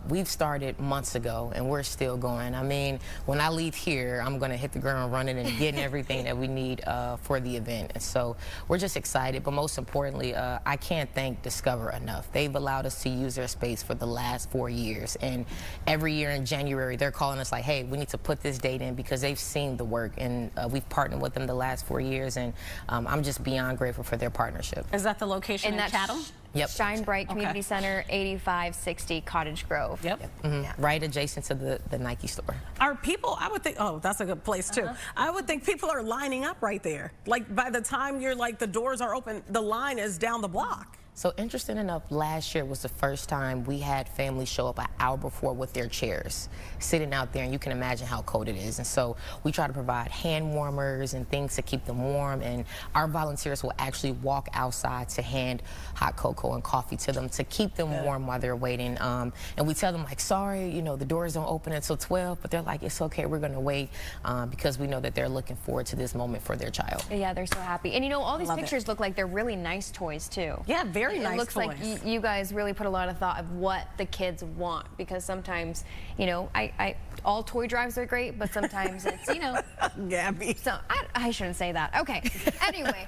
We've started months ago, and we're still going. I mean, when I leave here, I'm going to hit the ground running and getting everything that we need for the event. And so we're just excited, but most importantly, I can't thank Discover enough. They've allowed us to use their space for the last 4 years, and every year in January, they're calling us like, hey, we need to put this date in, because they've seen the work, and we've partnered with them the last 4 years, and I'm just beyond grateful for their partnership. Is that the location in Chatham? Yep. Shine Bright Community Center, 8560 Cottage Grove. Yep. Yeah. Right adjacent to the Nike store. Are people, I would think, oh, that's a good place too. I would think people are lining up right there. Like by the time you're like, the doors are open, the line is down the block. So interesting enough, last year was the first time we had families show up an hour before with their chairs, sitting out there, and you can imagine how cold it is. And so we try to provide hand warmers and things to keep them warm, and our volunteers will actually walk outside to hand hot cocoa and coffee to them to keep them warm while they're waiting. And we tell them, like, sorry, you know, the doors don't open until 12, but they're like, it's okay, we're gonna wait, because we know that they're looking forward to this moment for their child. Yeah, they're so happy. And you know, all these pictures look like they're really nice toys too. Yeah, very nice. It looks toys. like you guys really put a lot of thought of what the kids want, because sometimes, you know, all toy drives are great, but sometimes it's, you know. Gabby. So I shouldn't say that. Okay. Anyway,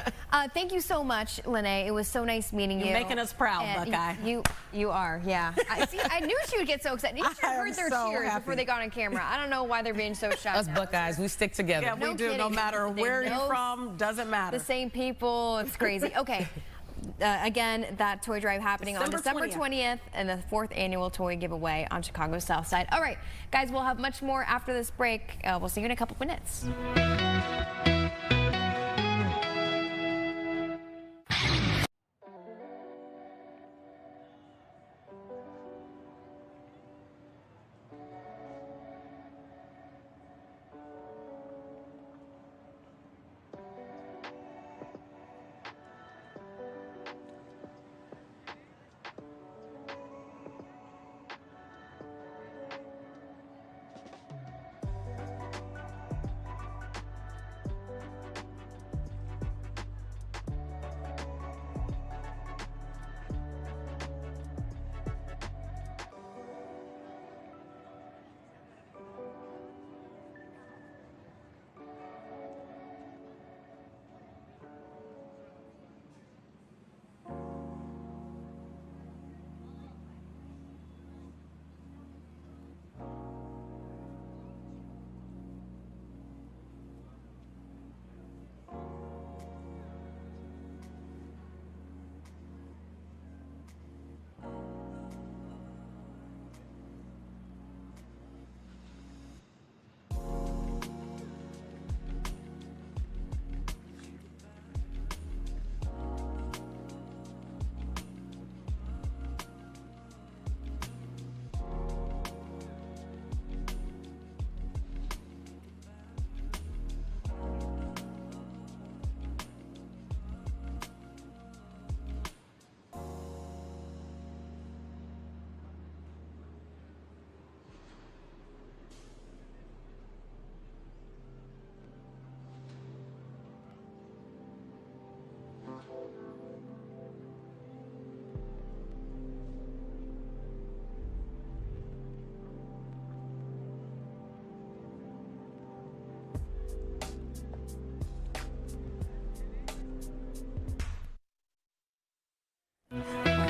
thank you so much, Lene. It was so nice meeting you. You're making us proud, and Buckeye. You are, yeah. I knew she would get so excited. You should have heard their so cheers happy. before they got on camera. I don't know why they're being so shy. Us Buckeyes, we stick together. Yeah, we do. kidding. No matter where you're from, doesn't matter. The same people. It's crazy. Okay. Again, that toy drive happening on December 20th and the 4th annual toy giveaway on Chicago's South Side. All right, guys, we'll have much more after this break. We'll see you in a couple minutes.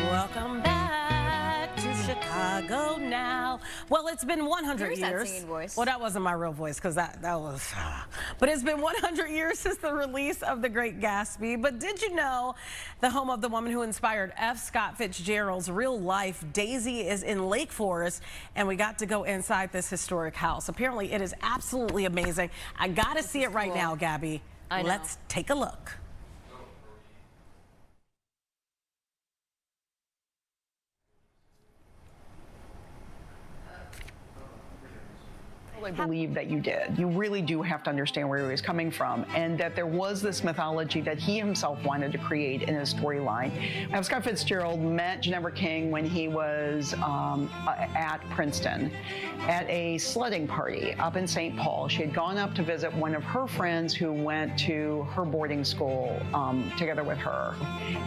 Welcome back to Chicago Now. Well, it's been 100 Here's years. that singing voice. Well, that wasn't my real voice, because that was. But it's been 100 years since the release of The Great Gatsby. But did you know the home of the woman who inspired F. Scott Fitzgerald's real life, Daisy, is in Lake Forest, and we got to go inside this historic house. Apparently, it is absolutely amazing. I got to see it right now, Gabby. I know. Let's take a look. I believe that you did. You really do have to understand where he was coming from, and that there was this mythology that he himself wanted to create in his storyline. Scott Fitzgerald met Ginevra King when he was at Princeton at a sledding party up in St. Paul. She had gone up to visit one of her friends who went to her boarding school together with her.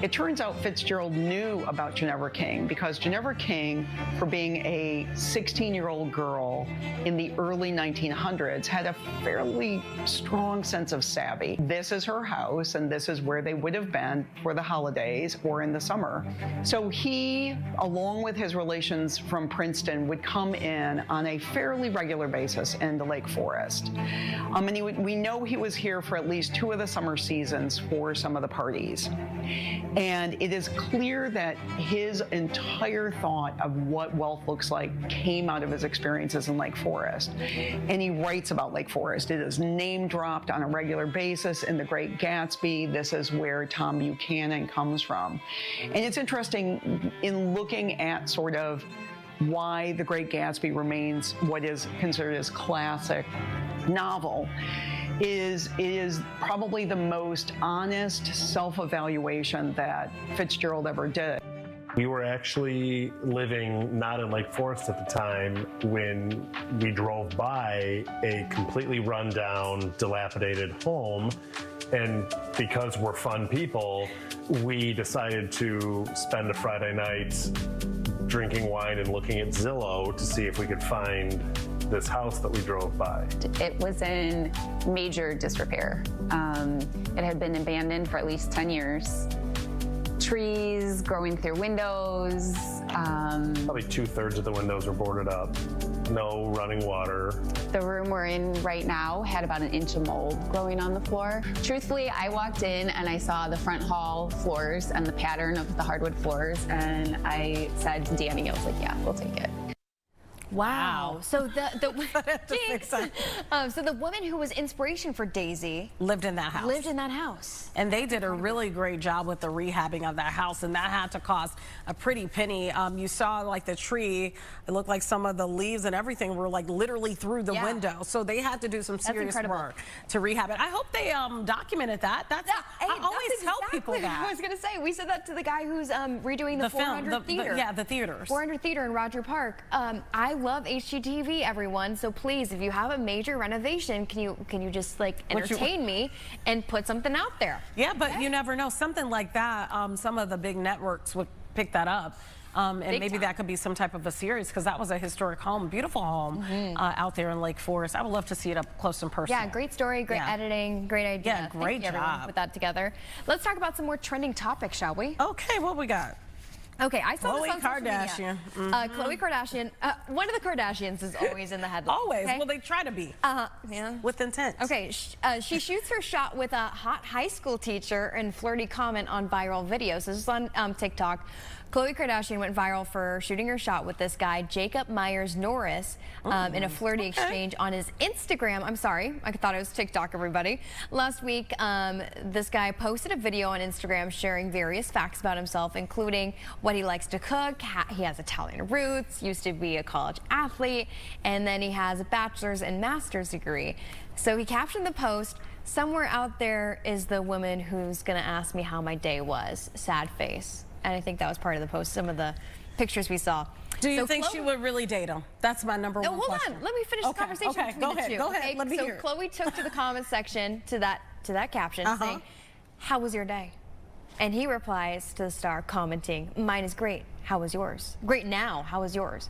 It turns out Fitzgerald knew about Ginevra King because Ginevra King, for being a 16-year-old girl in the early 1900s, had a fairly strong sense of savvy. This is her house, and this is where they would have been for the holidays or in the summer. So he, along with his relations from Princeton, would come in on a fairly regular basis in the Lake Forest. And we know he was here for at least 2 of the summer seasons for some of the parties. And it is clear that his entire thought of what wealth looks like came out of his experiences in Lake Forest. And he writes about Lake Forest. It is name dropped on a regular basis in The Great Gatsby. This is where Tom Buchanan comes from. And it's interesting in looking at sort of why The Great Gatsby remains what is considered as classic novel. It is probably the most honest self-evaluation that Fitzgerald ever did. We were actually living not in Lake Forest at the time when we drove by a completely run-down, dilapidated home. And because we're fun people, we decided to spend a Friday night drinking wine and looking at Zillow to see if we could find this house that we drove by. It was in major disrepair. It had been abandoned for at least 10 years. Trees growing through windows. Probably 2/3 of the windows were boarded up. No running water. The room we're in right now had about 1 inch of mold growing on the floor. Truthfully, I walked in and I saw the front hall floors and the pattern of the hardwood floors, and I said to Danny, I was like, yeah, we'll take it. Wow. So so the woman who was inspiration for Daisy lived in that house. Lived in that house. And they did a really great job with the rehabbing of that house, and that had to cost a pretty penny. You saw like the tree, it looked like some of the leaves and everything were like literally through the window. So they had to do some serious work to rehab it. I hope they documented that. I always tell people that. I was going to say, we said that to the guy who's redoing the 400 theater. The theaters. 400 theater in Roger Park. I love HGTV, everyone. So please, if you have a major renovation, can you just like entertain me and put something out there? Yeah, but you never know. Something like that, some of the big networks would pick that up. And maybe that could be some type of a series, because that was a historic home, beautiful home out there in Lake Forest. I would love to see it up close and personal. Yeah, great story, great editing, great idea. Yeah, great job. Put that together. Let's talk about some more trending topics, shall we? Okay, what we got? Okay, I saw Khloe Kardashian. Khloe Kardashian. One of the Kardashians is always in the headlines. Always. Okay? Well, they try to be. Yeah. With intent. Okay, she shoots her shot with a hot high school teacher and flirty comment on viral videos. This is on TikTok. Khloe Kardashian went viral for shooting her shot with this guy, Jacob Myers Norris, in a flirty exchange on his Instagram. I'm sorry, I thought it was TikTok, everybody. Last week, this guy posted a video on Instagram sharing various facts about himself, including what he likes to cook. He has Italian roots, used to be a college athlete, and then he has a bachelor's and master's degree. So he captioned the post, "Somewhere out there is the woman who's gonna ask me how my day was. Sad face." And I think that was part of the post, some of the pictures we saw. Do you think she would really date him? That's my number one question. Hold on, let me finish the conversation between the two. Go ahead, let me hear. So Khloe took to the comment section to that caption saying, "How was your day?" And he replies to the star commenting, "Mine is great. How was yours? Great now. How was yours?"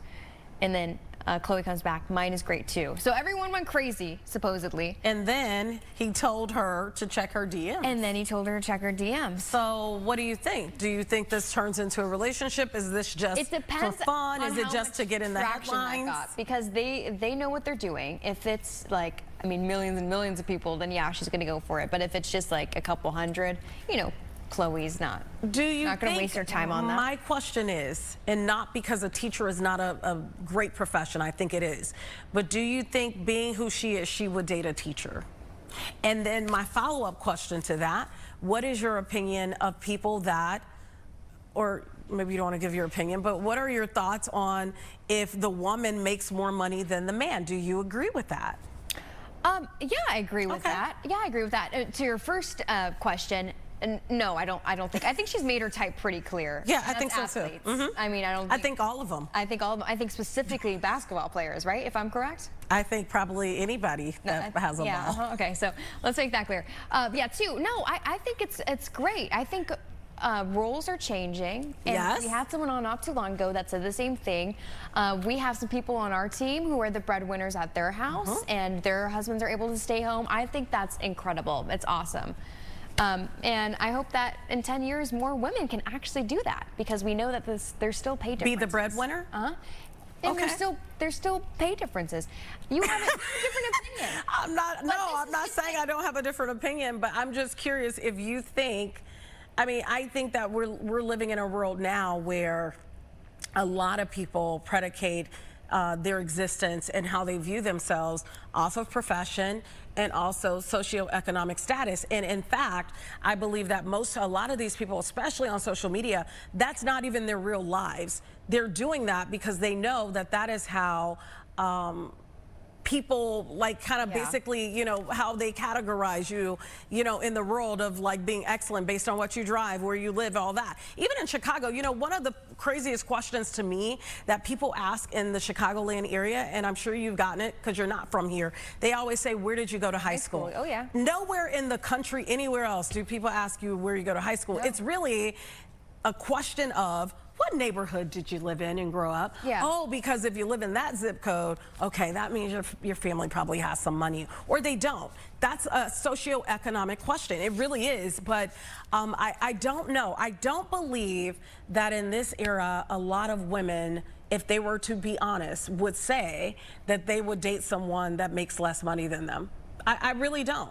And then Khloe comes back, "Mine is great too." So everyone went crazy, supposedly. And then he told her to check her DMs. And then he told her to check her DMs. So what do you think? Do you think this turns into a relationship? Is this just for fun? Is it just to get in the headlines? Because they know what they're doing. If it's like, I mean, millions and millions of people, then yeah, she's going to go for it. But if it's just like a couple hundred, you know, Khloe's not going to waste her time on that. My question is, and not because a teacher is not a great profession, I think it is, but do you think being who she is, she would date a teacher? And then my follow-up question to that, what is your opinion of people that, or maybe you don't want to give your opinion, but what are your thoughts on if the woman makes more money than the man? Do you agree with that? Yeah, I agree with that. Yeah, I agree with that. To your first question, no, I don't think. I think she's made her type pretty clear. Yeah, I think so too. I mean, I think all of them. I think all of them. I think specifically basketball players, right? If I'm correct. I think probably anybody that has a ball. Okay, so let's make that clear. Yeah, two. No, I think it's great. I think roles are changing. And we had someone on not too long ago that said the same thing. We have some people on our team who are the breadwinners at their house, and their husbands are able to stay home. I think that's incredible. It's awesome. And I hope that in 10 years more women can actually do that, because we know that there's still pay differences. Be the breadwinner? And there's still pay differences. You have a different opinion. I'm not saying I don't have a different opinion, but I'm just curious if you think, I mean, I think that we're living in a world now where a lot of people predicate their existence and how they view themselves off of profession and also socioeconomic status. And in fact, I believe that a lot of these people, especially on social media, that's not even their real lives. They're doing that because they know that that is how people like kind of basically, you know, how they categorize you, you know, in the world of like being excellent based on what you drive, where you live, all that. Even in Chicago, you know, one of the craziest questions to me that people ask in the Chicagoland area, and I'm sure you've gotten it because you're not from here, they always say, where did you go to high school? Oh, yeah. Nowhere in the country, anywhere else, do people ask you where you go to high school. No. It's really a question of, what neighborhood did you live in and grow up? Yeah. Oh, because if you live in that zip code, okay, that means your family probably has some money, or they don't. That's a socioeconomic question. It really is, but I don't know. I don't believe that in this era, a lot of women, if they were to be honest, would say that they would date someone that makes less money than them. I really don't.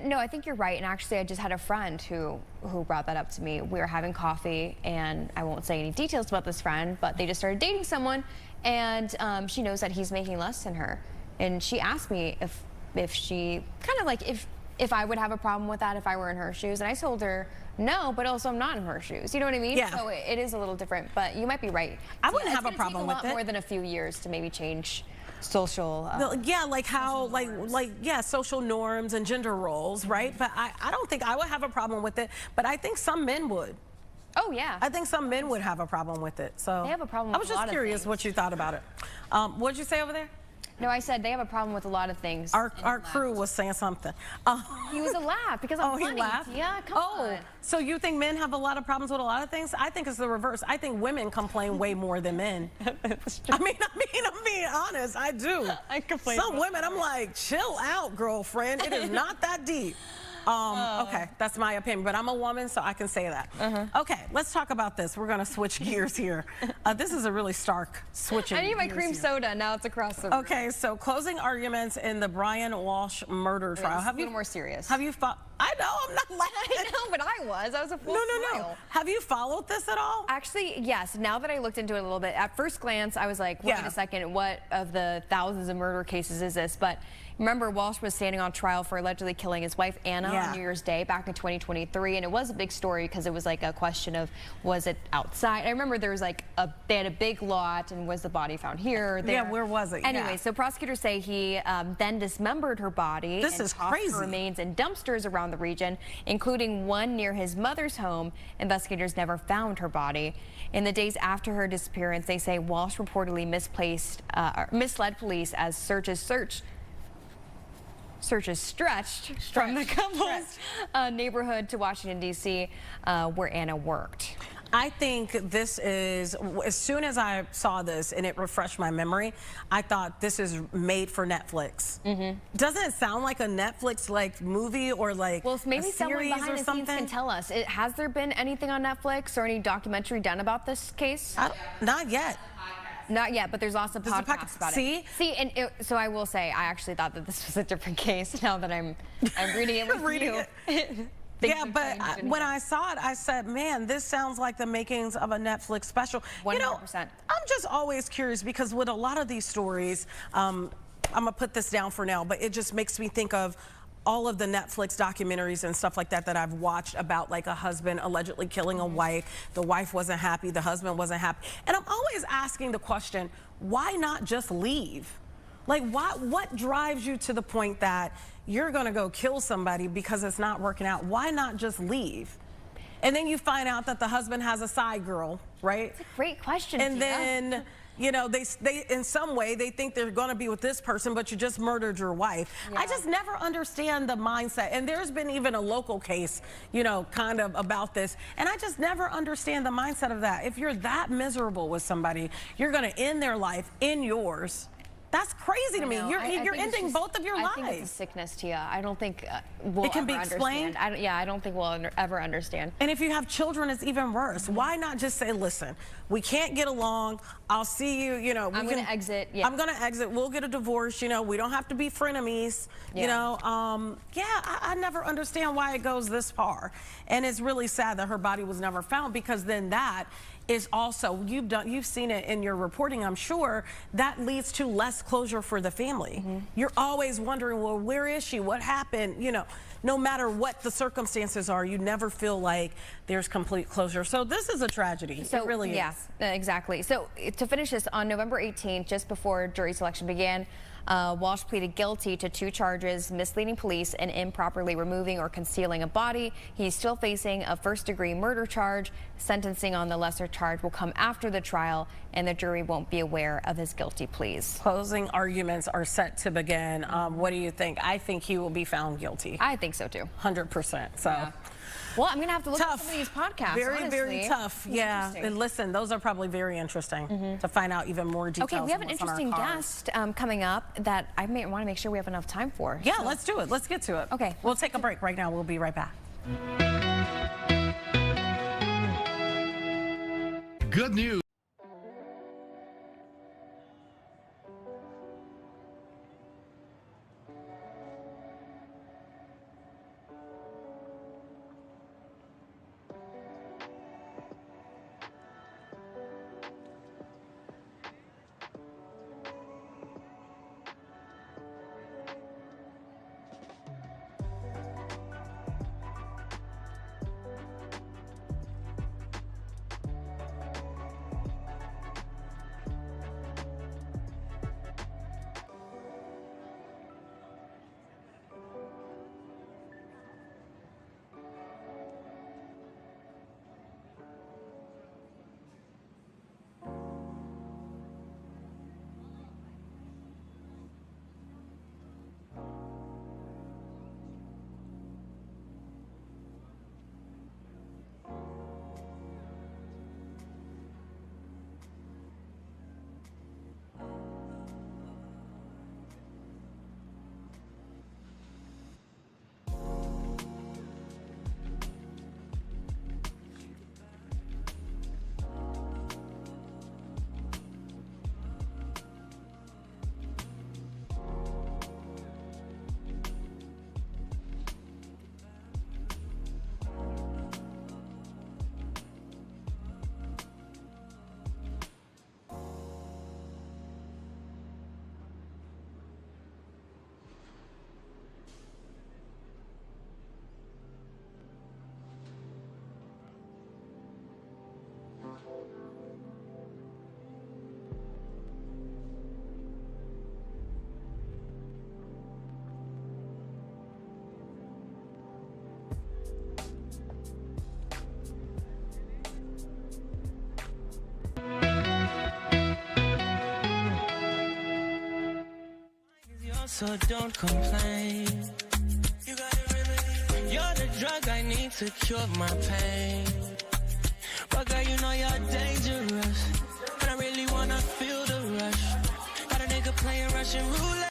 No, I think you're right. And actually, I just had a friend who brought that up to me. We were having coffee, and I won't say any details about this friend, but they just started dating someone, and she knows that he's making less than her. And she asked me if she kind of like if I would have a problem with that if I were in her shoes, and I told her no, but also I'm not in her shoes. You know what I mean? Yeah. So it is a little different, but you might be right. I wouldn't have a problem with it. It's going to take a lot more than a few years to maybe change social like how social norms and gender roles, right? But I don't think I would have a problem with it, but I think some men would. Oh yeah, I think some men would have a problem with it. So they have a problem with I was just curious what you thought about it. What did you say over there? No, I said they have a problem with a lot of things. Our crew was saying something. He was a laugh because I'm funny. He laughed? Yeah, come on. So you think men have a lot of problems with a lot of things? I think it's the reverse. I think women complain way more than men. I mean, I'm being honest. I do. I complain. Some women, I'm like, chill out, girlfriend. It is not that deep. Okay, that's my opinion, but I'm a woman, so I can say that. Okay, let's talk about this. We're gonna switch gears here. This is a really stark switching. I need my cream soda. Now it's across the room. Okay, so closing arguments in the Brian Walsh murder trial. Have you more serious? Have you I know, I'm not laughing. I know, but I was a full No. Have you followed this at all? Actually, yes. Now that I looked into it a little bit, at first glance, I was like, wait a second, what of the thousands of murder cases is this? But remember, Walsh was standing on trial for allegedly killing his wife, Anna, on New Year's Day back in 2023. And it was a big story because it was like a question of, was it outside? I remember there was like they had a big lot, and was the body found here or there? Yeah, where was it? Anyway, so prosecutors say he then dismembered her body. This is crazy. Her remains in dumpsters around the region, including one near his mother's home. Investigators never found her body. In the days after her disappearance, they say Walsh reportedly misled police as searches stretched from the couple's neighborhood to Washington, D.C., where Anna worked. I think this is, as soon as I saw this and it refreshed my memory, I thought this is made for Netflix. Doesn't it sound like a Netflix movie or like maybe a someone series behind or the something? scenes can tell us. Has there been anything on Netflix or any documentary done about this case? Not yet. Not yet, but there's also podcasts about it. See, and so I will say, I actually thought that this was a different case. Now that I'm reading it with you. Yeah, but when I saw it, I said, man, this sounds like the makings of a Netflix special. 100%. You know, I'm just always curious because with a lot of these stories, I'm going to put this down for now, but it just makes me think of all of the Netflix documentaries and stuff like that that I've watched about like a husband allegedly killing a wife. The wife wasn't happy, the husband wasn't happy. And I'm always asking the question, why not just leave? Like, what drives you to the point that you're gonna go kill somebody because it's not working out? Why not just leave? And then you find out that the husband has a side girl, right? It's a great question, And Tia. then, you know, they in some way, they think they're gonna be with this person, but you just murdered your wife. Yeah. I just never understand the mindset. And there's been even a local case, you know, kind of about this. And I just never understand the mindset of that. If you're that miserable with somebody, you're gonna end their life in yours. That's crazy to me. You're ending both of your lives. I think it's a sickness, Tia. I don't think we'll it can ever be explained. understand. I don't think we'll ever understand. And if you have children, it's even worse. Why not just say, listen, we can't get along. I'll see you, you know. I'm going to exit. Yeah. I'm going to exit. We'll get a divorce. You know, we don't have to be frenemies. Yeah. You know, I never understand why it goes this far. And it's really sad that her body was never found, because then that is also, you've seen it in your reporting, I'm sure, that leads to less closure for the family. You're always wondering, well, where is she? What happened? You know, no matter what the circumstances are, you never feel like there's complete closure. So this is a tragedy. So, it really is. Yeah, exactly. So to finish this, on November 18th, just before jury selection began, Walsh pleaded guilty to 2 charges: misleading police and improperly removing or concealing a body. He's still facing a first-degree murder charge. Sentencing on the lesser charge will come after the trial, and the jury won't be aware of his guilty pleas. Closing arguments are set to begin. What do you think? I think he will be found guilty. I think so too. 100%. So. Yeah. Well, I'm going to have to look tough. at some of these podcasts, Very, honestly. very tough. Yeah. And listen, those are probably very interesting to find out even more details. Okay, we have an interesting guest coming up that I want to make sure we have enough time for. Yeah, let's do it. Let's get to it. Okay. We'll take a break right now. We'll be right back. Good news. So don't complain. You got it really. You're the drug I need to cure my pain. But girl, you know you're dangerous, and I really wanna feel the rush. Got a nigga playing Russian roulette.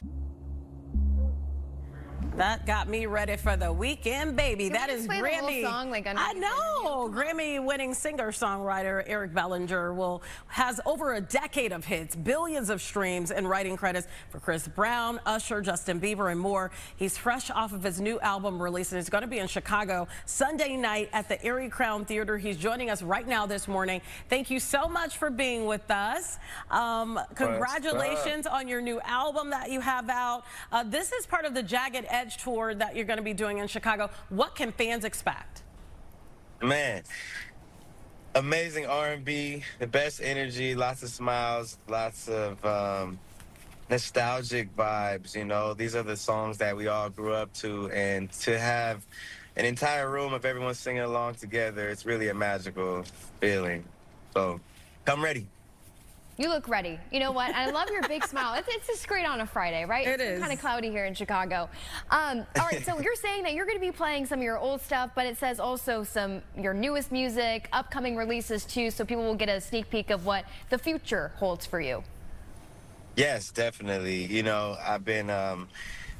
That got me ready for the weekend, baby. Can that we is play the whole Grammy. song, like, I know. Grammy-winning singer-songwriter Eric Bellinger has over a decade of hits, billions of streams, and writing credits for Chris Brown, Usher, Justin Bieber, and more. He's fresh off of his new album release, and it's going to be in Chicago Sunday night at the Erie Crown Theater. He's joining us right now this morning. Thank you so much for being with us. Congratulations on your new album that you have out. This is part of the Jagged Edge Edge tour that you're going to be doing in Chicago. What can fans expect? Man, amazing R&B, the best energy, lots of smiles, lots of nostalgic vibes. You know, these are the songs that we all grew up to, and to have an entire room of everyone singing along together, it's really a magical feeling. So come ready. You look ready. You know what? I love your big smile. It's just great on a Friday, right? It's kind of cloudy here in Chicago. All right, so you're saying that you're going to be playing some of your old stuff, but it says also your newest music, upcoming releases too, so people will get a sneak peek of what the future holds for you. Yes, definitely. You know, I've been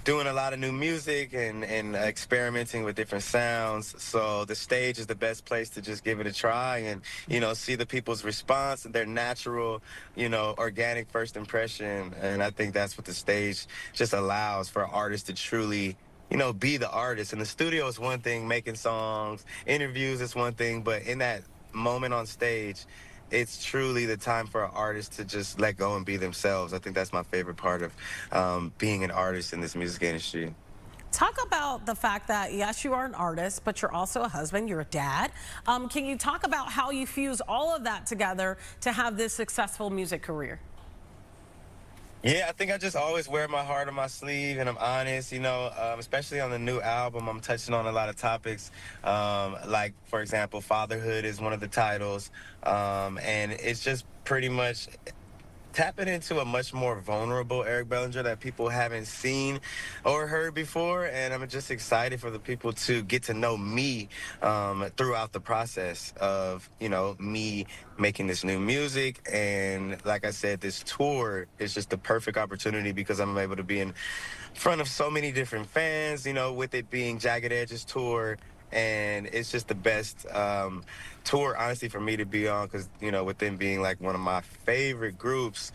doing a lot of new music and experimenting with different sounds. So the stage is the best place to just give it a try and, you know, see the people's response and their natural, you know, organic first impression. And I think that's what the stage just allows for artists to truly, you know, be the artist. And the studio is one thing, making songs, interviews is one thing, but in that moment on stage, it's truly the time for an artist to just let go and be themselves. I think that's my favorite part of being an artist in this music industry. Talk about the fact that, yes, you are an artist, but you're also a husband, you're a dad. Can you talk about how you fuse all of that together to have this successful music career? Yeah, I think I just always wear my heart on my sleeve, and I'm honest, you know, especially on the new album, I'm touching on a lot of topics, like, for example, fatherhood is one of the titles, and it's just pretty much tapping into a much more vulnerable Eric Bellinger that people haven't seen or heard before, and I'm just excited for the people to get to know me throughout the process of, you know, me making this new music. And like I said, this tour is just the perfect opportunity because I'm able to be in front of so many different fans, you know, with it being Jagged Edge's tour. And it's just the best tour, honestly, for me to be on, because, you know, with them being like one of my favorite groups,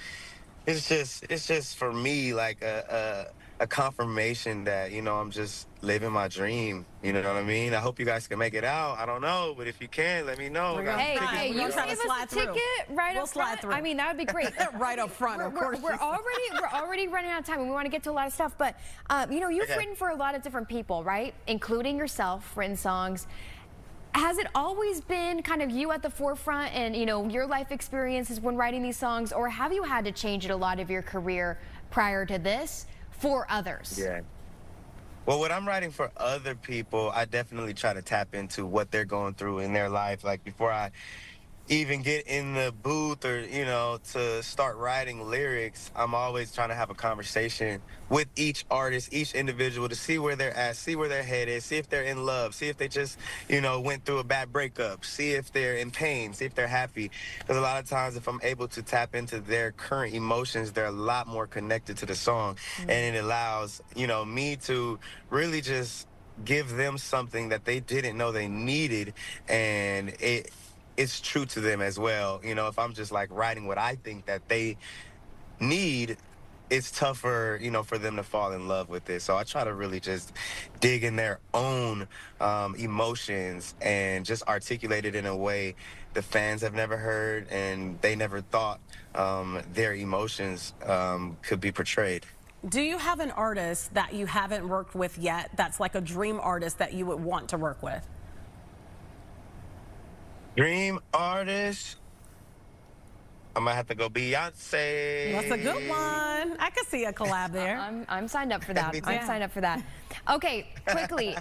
it's just for me like a confirmation that, you know, I'm just living my dream. You know what I mean? I hope you guys can make it out. I don't know, but if you can, let me know. Hey, you give us a ticket right up front. I mean, that would be great. Right up front, of course. We're already running out of time, and we want to get to a lot of stuff. But you know, you've written for a lot of different people, right? Including yourself, written songs. Has it always been kind of you at the forefront, and you know, your life experiences when writing these songs, or have you had to change it a lot of your career prior to this for others? Yeah. Well, when I'm writing for other people, I definitely try to tap into what they're going through in their life. Like before I even get in the booth or, you know, to start writing lyrics, I'm always trying to have a conversation with each artist, each individual, to see where they're at, see where their head is, see if they're in love, see if they just, you know, went through a bad breakup, see if they're in pain, see if they're happy. Because a lot of times if I'm able to tap into their current emotions, they're a lot more connected to the song. And it allows, you know, me to really just give them something that they didn't know they needed, and it's true to them as well. You know, if I'm just like writing what I think that they need, it's tougher, you know, for them to fall in love with it. So I try to really just dig in their own emotions and just articulate it in a way the fans have never heard and they never thought their emotions could be portrayed. Do you have an artist that you haven't worked with yet that's like a dream artist that you would want to work with? Dream artist? I might have to go Beyonce. That's a good one. I could see a collab there. I'm signed up for that. I'm signed up for that. Okay, quickly,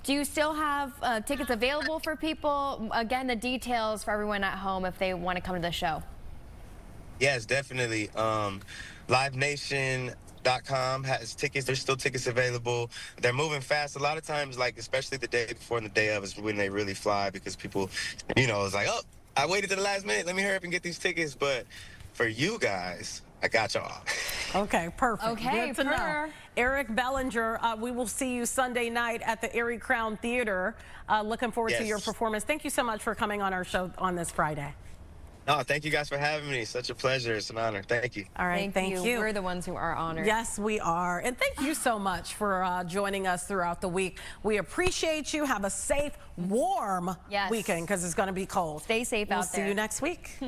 do you still have tickets available for people? Again, the details for everyone at home if they want to come to the show. Yes, definitely. LiveNation.com has tickets. There's still tickets available. They're moving fast. A lot of times, like, especially the day before and the day of is when they really fly, because people, you know, it's like, oh, I waited to the last minute. Let me hurry up and get these tickets. But for you guys, I got y'all. Okay, perfect. Okay, good to know. Eric Bellinger, we will see you Sunday night at the Erie Crown Theater. Looking forward to your performance. Thank you so much for coming on our show on this Friday. No, thank you guys for having me. Such a pleasure. It's an honor. Thank you. All right, thank you. We're the ones who are honored. Yes, we are. And thank you so much for joining us throughout the week. We appreciate you. Have a safe, warm weekend, because it's going to be cold. Stay safe out there. We'll see you next week.